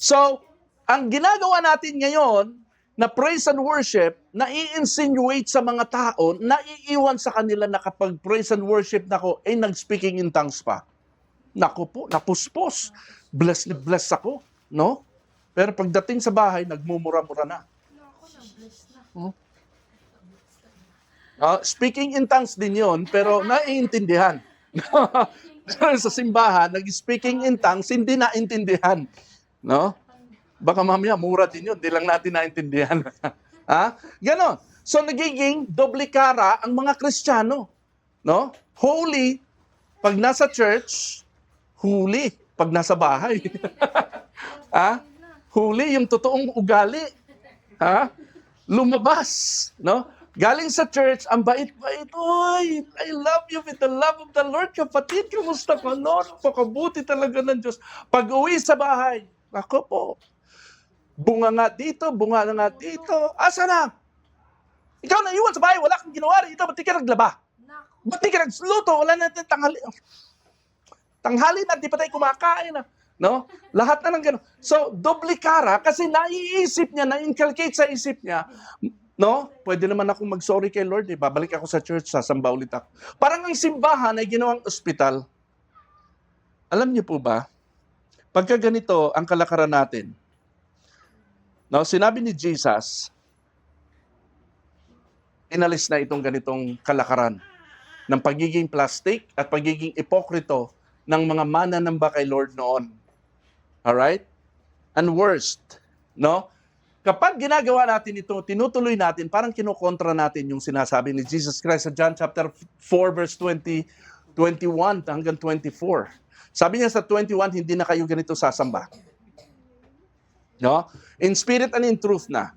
So, ang ginagawa natin ngayon na praise and worship, nai-insinuate sa mga tao, naiiwan sa kanila na kapag praise and worship nako, nag-speaking in tongues pa. Nako po, napuspos. Bless na bless ako, no? Pero pagdating sa bahay, nagmumura-mura na. Speaking in tongues din yon, pero naiintindihan. Sa simbahan, nag-speaking in tongues, hindi naintindihan. No? Baka mamaya, mura din yun. Di lang natin naintindihan. Ganon. So, nagiging doble kara ang mga Kristiyano. No? Holy, pag nasa church, huli, pag nasa bahay. Huli, yung totoong ugali. Lumabas. No? Galing sa church, ang bait-bait. Oy, I love you with the love of the Lord. Kapatid, kamusta ka? No, napakabuti talaga ng Diyos. Pag uwi sa bahay, ako po, bunga nga dito, bunga nga dito. Asa na? Ikaw na iwan sa bahay, wala kang ginawa rito. Ba't di ka naglaba? Ba't di ka nagluto? Wala natin tanghali. Tanghali na, di pa tayo kumakain na. No? Lahat na ng gano'n. So, doble kara kasi naiisip niya, na-inculcate sa isip niya, no? Pwede naman akong mag-sorry kay Lord. Babalik ako sa church, sasamba ulit ako. Parang ang simbahan ay ginawang ospital. Alam niyo po ba, pagka ganito ang kalakaran natin, no, sinabi ni Jesus, inalis na itong ganitong kalakaran ng pagiging plastic at pagiging ipokrito ng mga mananamba kay Lord noon. Alright? And worst, no? Kapag ginagawa natin ito, tinutuloy natin, parang kinukontra natin yung sinasabi ni Jesus Christ sa John chapter 4 verse 20, 21 hanggang 24. Sabi niya sa 21, hindi na kayo ganito sasamba. No? In spirit and in truth na.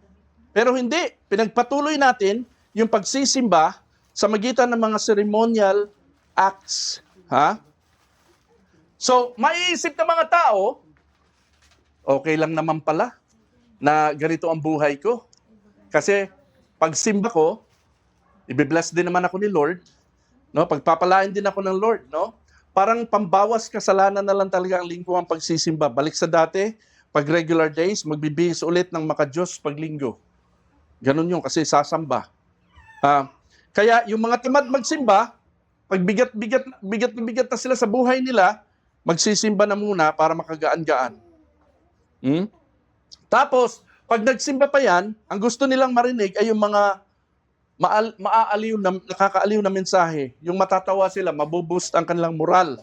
Pero hindi, pinagpatuloy natin yung pagsisimba sa magitan ng mga ceremonial acts. So, maiisip ng mga tao, okay lang naman pala na ganito ang buhay ko. Kasi pag simba ko, i-bless din naman ako ni Lord, no? Pagpapalain din ako ng Lord, no? Parang pambawas kasalanan na lang talaga ang linggo ang pagsisimba. Balik sa dati, pag regular days, magbibihis ulit ng makadiyos pag linggo. Ganun yun kasi sasamba. Kaya yung mga tamad magsimba, pag bigat na sila sa buhay nila, magsisimba na muna para makagaan-gaan. Tapos, pag nagsimba pa yan, ang gusto nilang marinig ay yung mga nakakaaliw na mensahe. Yung matatawa sila, mabuboost ang kanilang moral.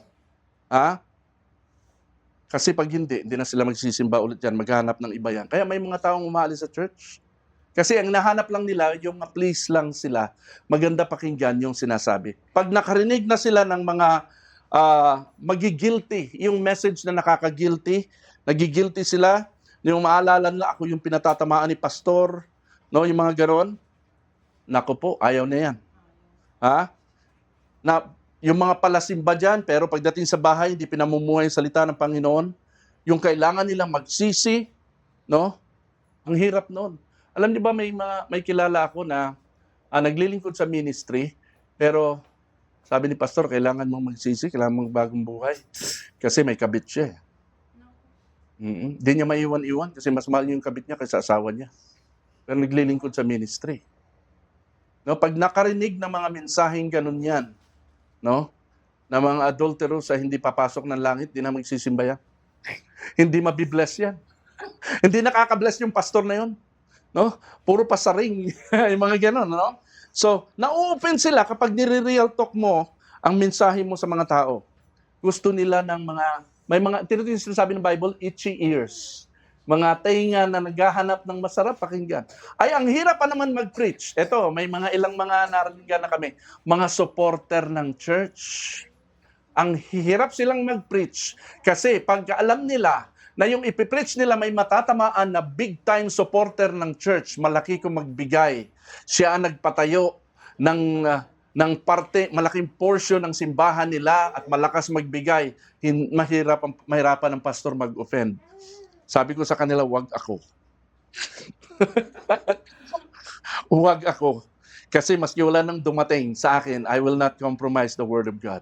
Kasi pag hindi na sila magsisimba ulit yan, maghanap ng iba yan. Kaya may mga taong umaalis sa church. Kasi ang nahanap lang nila, yung ma-please lang sila, maganda pakinggan yung sinasabi. Pag nakarinig na sila ng mga magigilty, yung message na nakaka-guilty, nagigilty sila, yung maalala nila, ako yung pinatatamaan ni pastor, no, yung mga ganon, naku po, ayaw na yan. Ha? Na, yung mga palasimba dyan, pero pagdating sa bahay, hindi pinamumuhay yung salita ng Panginoon, yung kailangan nilang magsisi, no? Ang hirap noon. Alam niyo ba, may kilala ako na naglilingkod sa ministry, pero sabi ni pastor, kailangan mong magsisi, kailangan mong bagong buhay. Kasi may kabit siya. Hindi niya maiwan-iwan kasi mas mahal niya yung kabit niya kaysa asawa niya. Pero naglilingkod sa ministry. No, pag nakarinig ng mga mensaheng ganun yan, no, na mga adulterous sa hindi papasok ng langit, di na magsisimba yan. Hindi mabibless yan. Hindi nakaka-bless yung pastor na yun. No? Puro pasaring. Yung mga ganun, no? So, na-open sila kapag nire-real talk mo ang mensahe mo sa mga tao. Gusto nila ng may mga, sinasabi ng Bible, itchy ears. Mga tainga na naghahanap ng masarap pakinggan. Ay, ang hirap pa naman mag-preach. Ito, may ilang mga narinig na kami. Mga supporter ng church. Ang hirap silang mag-preach. Kasi pagka alam nila na yung ipipreach nila may matatamaan na big-time supporter ng church, malaki kung magbigay. Siya ang nagpatayo ng parte, malaking portion ng simbahan nila at malakas magbigay. Mahirapan ng pastor mag-offend. Sabi ko sa kanila, wag ako. Wag ako. Kasi maski wala nang dumating sa akin, I will not compromise the word of God.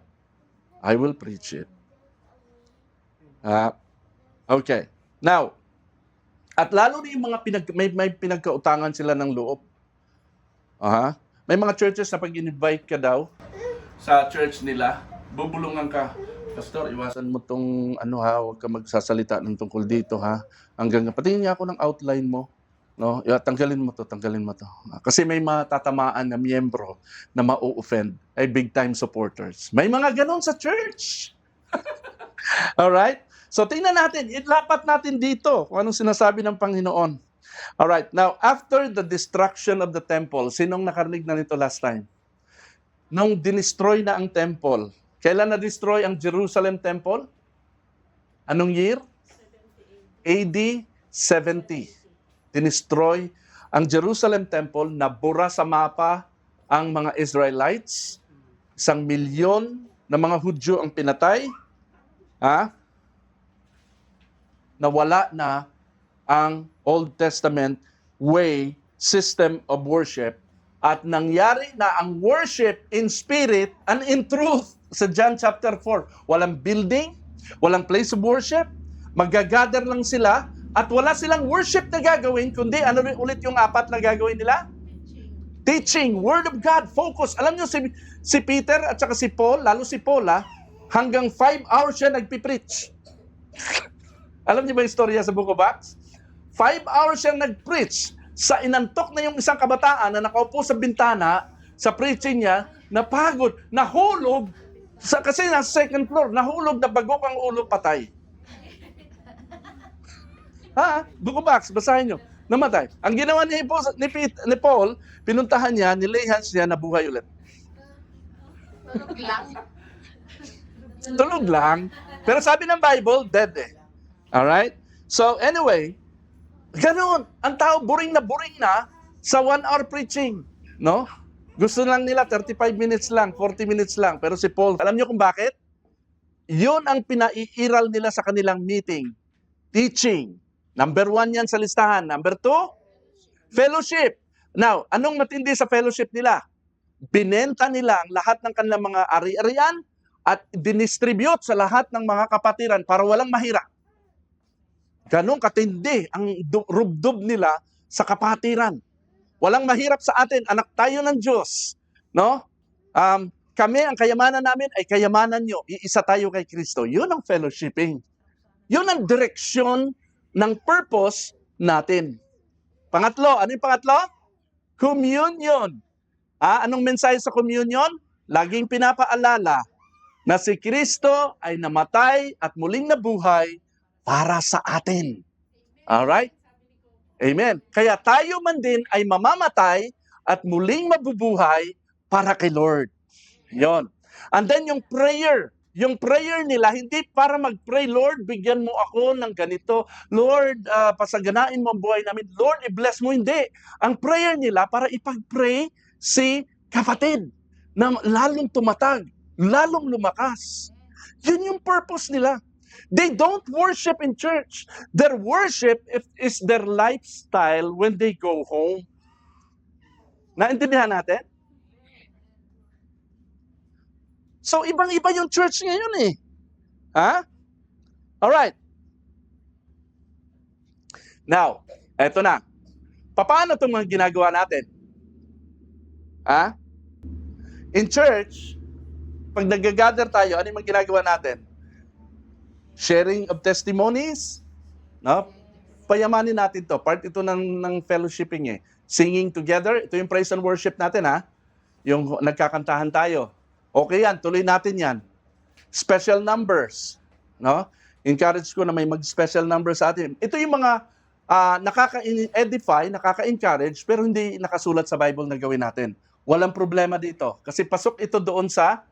I will preach it. Okay. Now, at lalo na yung mga may pinagkautangan sila ng loob. May mga churches na pag in-invite ka daw sa church nila, bubulungan ka. Pastor, iwasan mo tong huwag ka magsasalita ng tungkol dito Hanggang patingin niya ako ng outline mo. No? Tanggalin mo to. Kasi may matatamaan na miyembro na ma-offend ay big time supporters. May mga ganon sa church. Alright? So tingnan natin, ilapat natin dito kung anong sinasabi ng Panginoon. Alright, now after the destruction of the temple, sinong nakarinig na nito last time? Nung dinestroy na ang temple, kailan na-destroy ang Jerusalem temple? Anong year? AD 70. Dinestroy ang Jerusalem temple, nabura sa mapa ang mga Israelites. 1,000,000 na mga Hudyo ang pinatay. Nawala na ang Old Testament system of worship, at nangyari na ang worship in spirit and in truth sa John chapter 4. Walang building, walang place of worship, magagather lang sila at wala silang worship na gagawin, kundi ano ulit yung apat na gagawin nila? Teaching, Word of God, focus. Alam nyo si Peter at saka si Paul, lalo si Paul hanggang 5 hours siya nagpipreach. Alam niyo ba yung istorya sa Book of Acts? 5 hours siyang nag-preach. Sa inantok na yung isang kabataan na nakaupo sa bintana, sa preaching niya, napagod, nahulog, kasi nasa second floor, nahulog na bagok ang ulo, patay. Book of Acts, basahin nyo. Namatay. Ang ginawa ni Paul, pinuntahan niya, nilay hands niya, nabuhay ulit. Tulog lang. Pero sabi ng Bible, dead Alright? So anyway, ganoon. Ang tao boring na sa 1 hour preaching. No? Gusto lang nila 35 minutes lang, 40 minutes lang. Pero si Paul, alam niyo kung bakit? Yun ang pinaiiral nila sa kanilang meeting. Teaching. Number 1 yan sa listahan. Number 2, fellowship. Now, anong matindi sa fellowship nila? Binenta nila ang lahat ng kanilang mga ari-arian at dinistribute sa lahat ng mga kapatiran para walang mahirap. Ganong katindi ang rubdob nila sa kapatiran. Walang mahirap sa atin, anak tayo ng Diyos. No? Kami, ang kayamanan namin ay kayamanan nyo. Iisa tayo kay Kristo. Yun ang fellowshipping. Yun ang direksyon ng purpose natin. Pangatlo, ano yung pangatlo? Communion. Anong mensahe sa communion? Laging pinapaalala na si Kristo ay namatay at muling nabuhay para sa atin. Alright? Amen. Kaya tayo man din ay mamamatay at muling mabubuhay para kay Lord. Yon. And then yung prayer nila, hindi para mag-pray, Lord, bigyan mo ako ng ganito. Lord, pasaganain mo ang buhay namin. Lord, i-bless mo. Hindi. Ang prayer nila para ipag-pray si kapatid na lalong tumatag, lalong lumakas. Yun yung purpose nila. They don't worship in church. Their worship is their lifestyle when they go home. Naintindihan natin? So, ibang-iba yung church ngayon eh. Ha? Alright. Now, eto na. Paano itong mga ginagawa natin? Ha? In church, pag nag-gather tayo, ano yung mga ginagawa natin? Sharing of testimonies? No? Payamanin natin to. Part ito ng fellowshipping eh. Singing together. Ito yung praise and worship natin ha. Yung nagkakantahan tayo. Okay yan, tuloy natin yan. Special numbers. No? Encourage ko na may mag-special numbers sa atin. Ito yung mga nakaka-edify, nakaka-encourage, pero hindi nakasulat sa Bible na gawin natin. Walang problema dito. Kasi pasok ito doon sa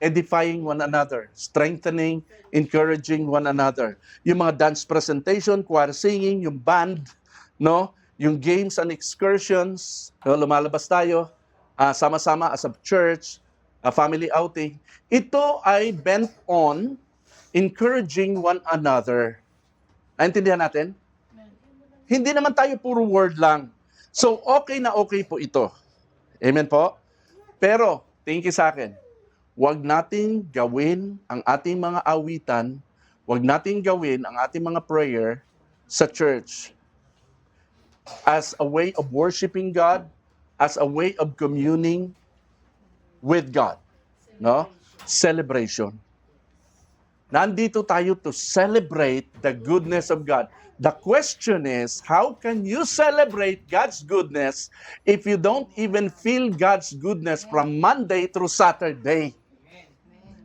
edifying one another, strengthening, encouraging one another. Yung mga dance presentation, choir singing, yung band, no? Yung games and excursions, no? Lumalabas tayo, sama-sama as a church, a family outing. Ito ay bent on encouraging one another. Naintindihan natin? Hindi naman tayo puro word lang. So, okay na okay po ito. Amen po? Pero, tingin sa akin, huwag nating gawin ang ating mga awitan, huwag nating gawin ang ating mga prayer sa church as a way of worshiping God, as a way of communing with God. No? Celebration. Nandito tayo to celebrate the goodness of God. The question is, how can you celebrate God's goodness if you don't even feel God's goodness from Monday through Saturday?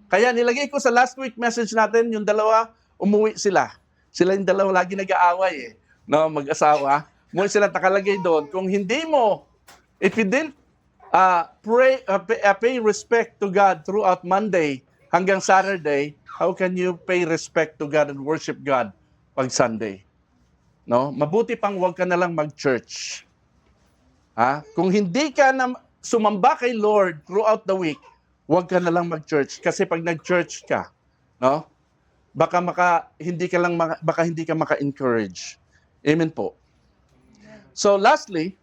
Kaya nilagay ko sa last week message natin, yung dalawa, umuwi sila. Sila yung dalawa lagi nag-aaway eh. No, mag-asawa. Umuwi sila, nakalagay doon. Kung hindi mo, if you didn't pay respect to God throughout Monday hanggang Saturday, how can you pay respect to God and worship God pag Sunday? No? Mabuti pang huwag ka na lang mag-church. Ha? Kung hindi ka na sumamba kay Lord throughout the week, huwag ka na lang mag-church. Kasi pag nag-church ka, no? Baka hindi ka maka-encourage. Amen po. So lastly,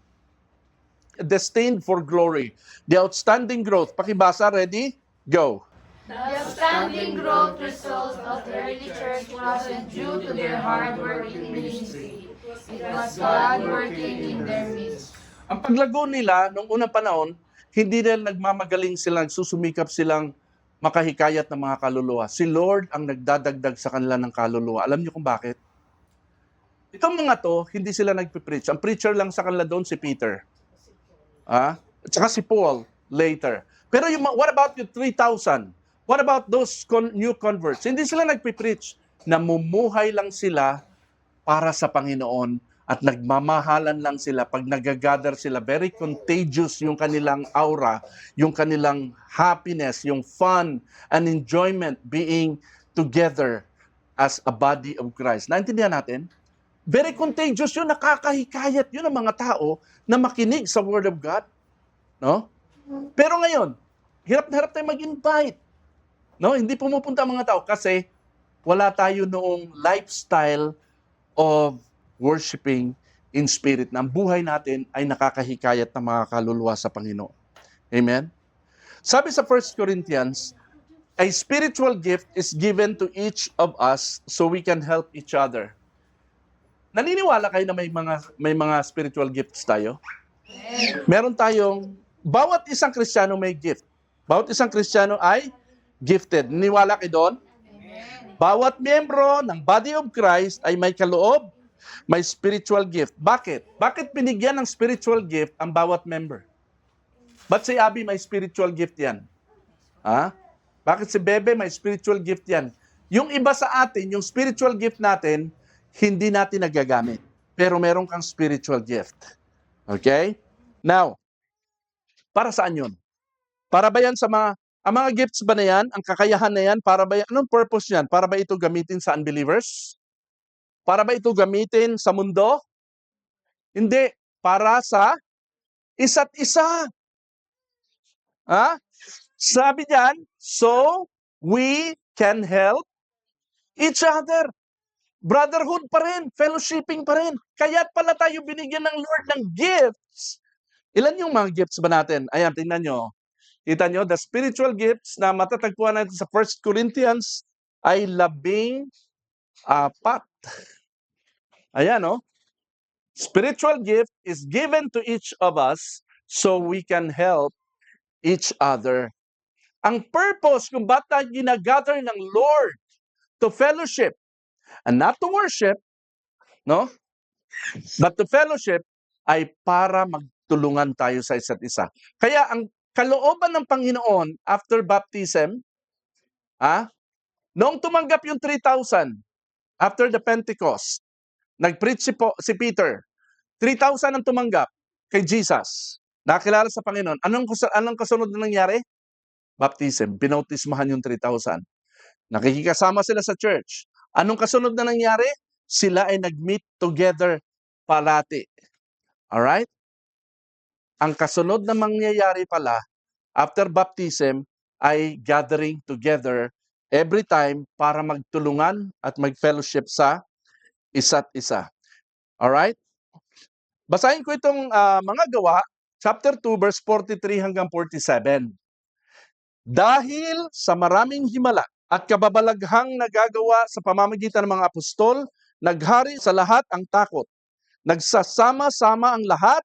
destined for glory. The outstanding growth. Pakibasa, ready? Go. The outstanding growth results of the early church wasn't due to their hard work in ministry. It was God working in their midst. Ang paglago nila noong unang panahon, hindi nila nagmamagaling sila, susumikap silang makahikayat ng mga kaluluwa. Si Lord ang nagdadagdag sa kanila ng kaluluwa. Alam niyo kung bakit? Itong mga to, hindi sila nagpipreach. Ang preacher lang sa kanila doon si Peter. At saka si Paul later. Pero what about yung 3,000? What about those new converts? Hindi sila nagpipreach. Namumuhay lang sila para sa Panginoon at nagmamahalan lang sila. Pag nagagather sila, very contagious yung kanilang aura, yung kanilang happiness, yung fun and enjoyment being together as a body of Christ. Naintindihan natin? Very contagious yun, nakakahikayat yun ng mga tao na makinig sa Word of God. No? Pero ngayon, hirap na hirap tayo mag-invite. No? Hindi pumupunta ang mga tao kasi wala tayo noong lifestyle of worshiping in spirit na ang buhay natin ay nakakahikayat ng mga kaluluwa sa Panginoon. Amen? Sabi sa 1 Corinthians, a spiritual gift is given to each of us so we can help each other. Naniniwala kayo na may mga spiritual gifts tayo? Meron tayong, bawat isang Kristiyano may gift. Bawat isang Kristiyano ay gifted. Naniniwala kayo doon? Bawat miyembro ng body of Christ ay may kaloob, may spiritual gift. Bakit? Bakit binigyan ng spiritual gift ang bawat member? Ba't si Abby may spiritual gift yan? Ha? Bakit si Bebe may spiritual gift yan? Yung iba sa atin, yung spiritual gift natin, hindi natin nagagamit. pero meron kang spiritual gift. Okay? Now, para saan yun? Para ba yan sa ang mga gifts ba na yan, ang kakayahan na yan, para ba yan, anong purpose yan? Para ba ito gamitin sa unbelievers? Para ba ito gamitin sa mundo? Hindi. Para sa isa't isa. Ha? Sabi diyan, so we can help each other. Brotherhood pa rin, fellowshipping pa rin. Kaya't pala tayo binigyan ng Lord ng gifts. Ilan yung mga gifts ba natin? Ayan, tingnan nyo. Kita nyo, the spiritual gifts na matatagpuan natin sa 1 Corinthians ay 14. Ayan, no? Spiritual gift is given to each of us so we can help each other. Ang purpose kung ba't tayo ginagather ng Lord to fellowship and not to worship, no? But to fellowship ay para magtulungan tayo sa isa't isa. Kaya ang kalooban ng Panginoon after baptism, noong tumanggap yung 3,000 after the Pentecost, nag-preach si Peter, 3,000 ang tumanggap kay Jesus, nakilala sa Panginoon. Anong kasunod na nangyari? Baptism. Pinautismahan yung 3,000. Nakikisama sila sa church. Anong kasunod na nangyari? Sila ay nag-meet together palati. Alright? Ang kasunod na mangyayari pala, after baptism, ay gathering together every time para magtulungan at mag-fellowship sa isa't isa. Alright? Basahin ko itong mga gawa, chapter 2, verse 43 hanggang 47. Dahil sa maraming himala at kababalaghang nagagawa sa pamamagitan ng mga apostol, naghari sa lahat ang takot. Nagsasama-sama ang lahat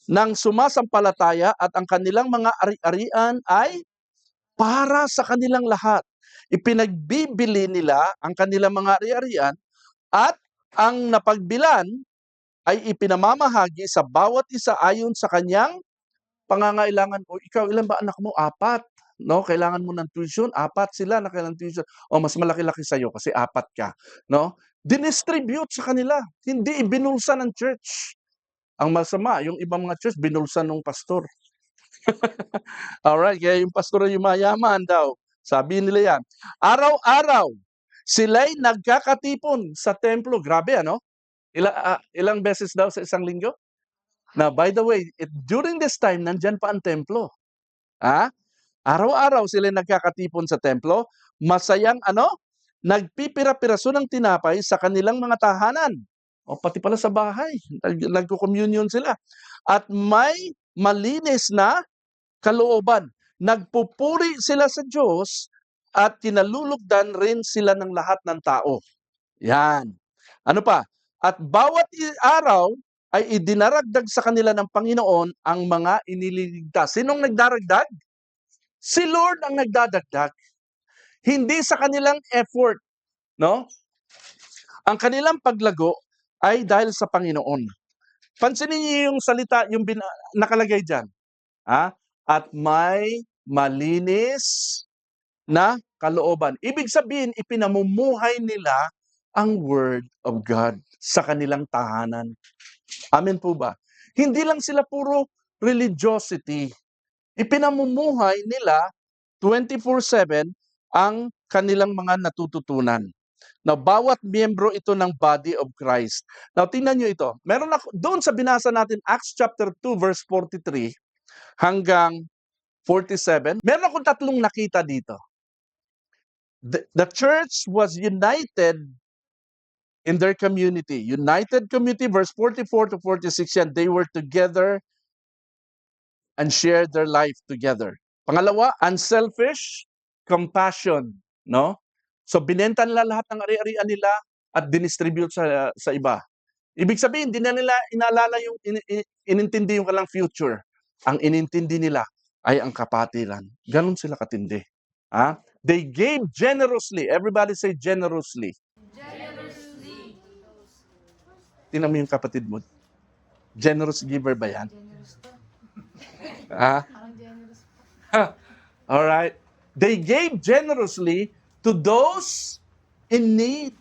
ng sumasampalataya at ang kanilang mga ari-arian ay para sa kanilang lahat. Ipinagbibili nila ang kanilang mga ari-arian at ang napagbilan ay ipinamamahagi sa bawat isa ayon sa kanyang pangangailangan. O ikaw, ilan ba anak mo? 4. No, kailangan mo ng tuition, 4 sila na kailangan tuition. O mas malaki-laki sa iyo kasi 4 ka, no? Dinistribute sa kanila, hindi ibinulsa ng church. Ang masama, yung ibang mga church binulsa ng pastor. Alright, kaya yung pastor yung mayaman daw. Sabi nila yan. Araw-araw, sila'y nagkakatipon sa templo. Grabe, ano? Ilang beses daw sa isang linggo? Now, by the way, during this time, nandyan pa ang templo. Araw-araw sila nagkakatipon sa templo, masayang nagpipira-piraso ng tinapay sa kanilang mga tahanan. O pati pala sa bahay, nagko-communion sila. At may malinis na kalooban. Nagpupuri sila sa Diyos at kinalulugdan rin sila ng lahat ng tao. Yan. Ano pa? At bawat araw ay idinaragdag sa kanila ng Panginoon ang mga iniligtas. Sinong nagdaragdag? Si Lord ang nagdadagdag. Hindi sa kanilang effort, no? Ang kanilang paglago ay dahil sa Panginoon. Pansinin niyo yung salita, yung nakalagay diyan. At may malinis na kalooban. Ibig sabihin, ipinamumuhay nila ang Word of God sa kanilang tahanan. Amen po ba? Hindi lang sila puro religiosity. Ipinamumuhay nila 24/7 ang kanilang mga natututunan. Now, bawat miyembro ito ng body of Christ. Now, tingnan nyo ito. Meron ako, doon sa binasa natin, Acts chapter 2, verse 43 hanggang 47, meron akong 3 nakita dito. The church was united in their community. United community, verse 44 to 46 yan, they were together and shared their life together. Pangalawa, unselfish compassion, no? So binenta nila lahat ng ari-arian nila at dinistribute sa iba. Ibig sabihin, hindi na nila inaalala yung inintindi yung kalang future. Ang inintindi nila ay ang kapatiran. Ganon sila katindi. They gave generously. Everybody say generously. Generously. Tingnan mo yung kapatid mo. Generous giver ba yan? All right. They gave generously to those in need.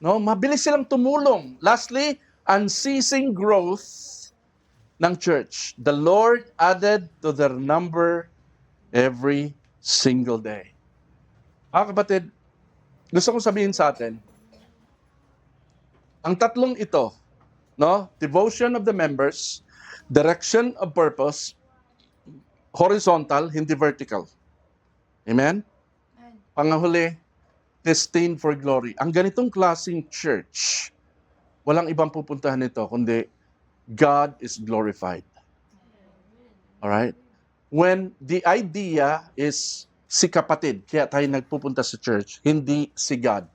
No, mabilis silang tumulong. Lastly, unceasing growth ng church. The Lord added to their number every single day. Mga kapatid, gusto kong sabihin sa atin, ang tatlong ito, no? Devotion of the members, direction of purpose, horizontal, hindi vertical. Amen? Pangahuli, destined for glory. Ang ganitong klaseng church, walang ibang pupuntahan nito kundi God is glorified. Alright? When the idea is si kapatid, kaya tayo nagpupunta sa church, hindi si God.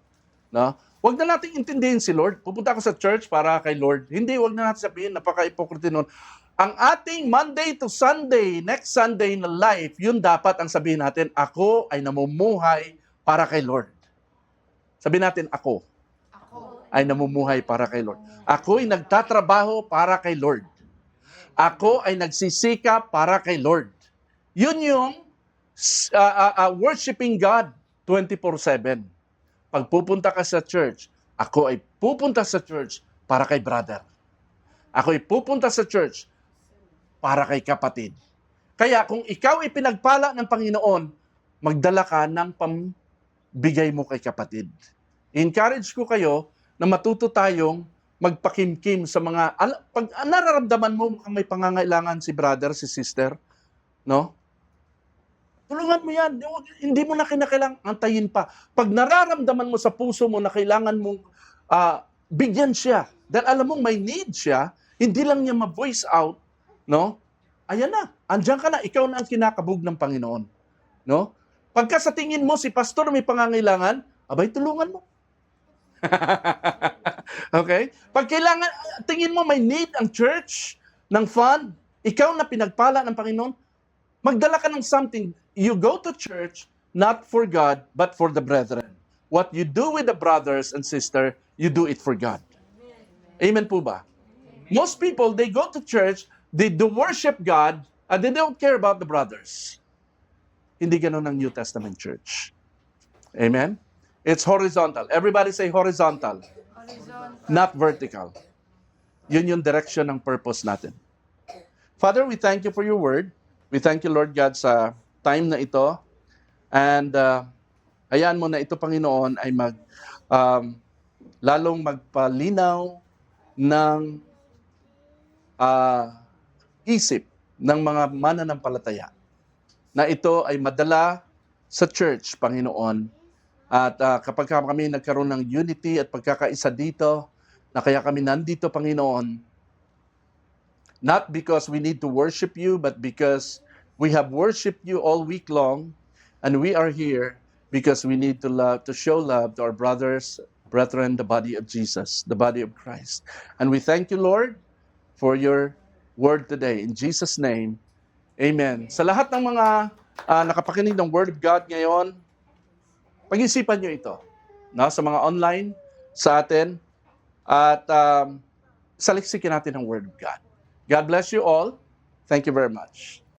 No? Huwag na natin intindihin si Lord. Pupunta ako sa church para kay Lord. Hindi, huwag na natin sabihin, napaka-hypocrite nun. Ang ating Monday to Sunday, next Sunday na life, yun dapat ang sabihin natin, ako ay namumuhay para kay Lord. Sabihin natin, ako ay namumuhay para kay Lord. Ako ay nagtatrabaho para kay Lord. Ako ay nagsisika para kay Lord. Yun yung worshiping God 24/7. Pag pupunta ka sa church, ako ay pupunta sa church para kay brother. Ako ay pupunta sa church para kay kapatid. Kaya kung ikaw ay pinagpala ng Panginoon, magdala ka ng pambigay mo kay kapatid. Encourage ko kayo na matuto tayong magpakimkim sa mga, pag nararamdaman mo mukhang may pangangailangan si brother, si sister, no? Tulungan mo yan. Hindi mo na kinakailangan antayin pa. Pag nararamdaman mo sa puso mo na kailangan mong bigyan siya, dahil alam mong may need siya, hindi lang niya ma-voice out, no? Ayan na, andyan ka na, ikaw na ang kinakabog ng Panginoon. No? Pagka sa tingin mo si pastor may pangangailangan, abay tulungan mo. Okay? Pag kailangan, tingin mo may need ang church ng fund, ikaw na pinagpala ng Panginoon, magdala ka ng something. You go to church not for God, but for the brethren. What you do with the brothers and sister, you do it for God. Amen po ba? Most people, they go to church, they do worship God, and they don't care about the brothers. Hindi ganun ang New Testament church. Amen? It's horizontal. Everybody say horizontal. Not vertical. Yun yung direction ng purpose natin. Father, we thank you for your word. We thank you, Lord God, sa time na ito. And hayaan mo na ito, Panginoon, ay lalong magpalinaw ng isip ng mga mananampalataya na ito ay madala sa church, Panginoon. At kapag kami nagkaroon ng unity at pagkakaisa dito, na kaya kami nandito, Panginoon, not because we need to worship you, but because we have worshiped you all week long, and we are here because we need to love, to show love to our brothers, brethren, the body of Jesus, the body of Christ. And we thank you, Lord, for your word today. In Jesus' name, amen. Sa lahat ng mga nakapakinig ng Word of God ngayon, pag-isipan nyo ito. No? Sa mga online, sa atin, at saliksikin natin ang Word of God. God bless you all. Thank you very much.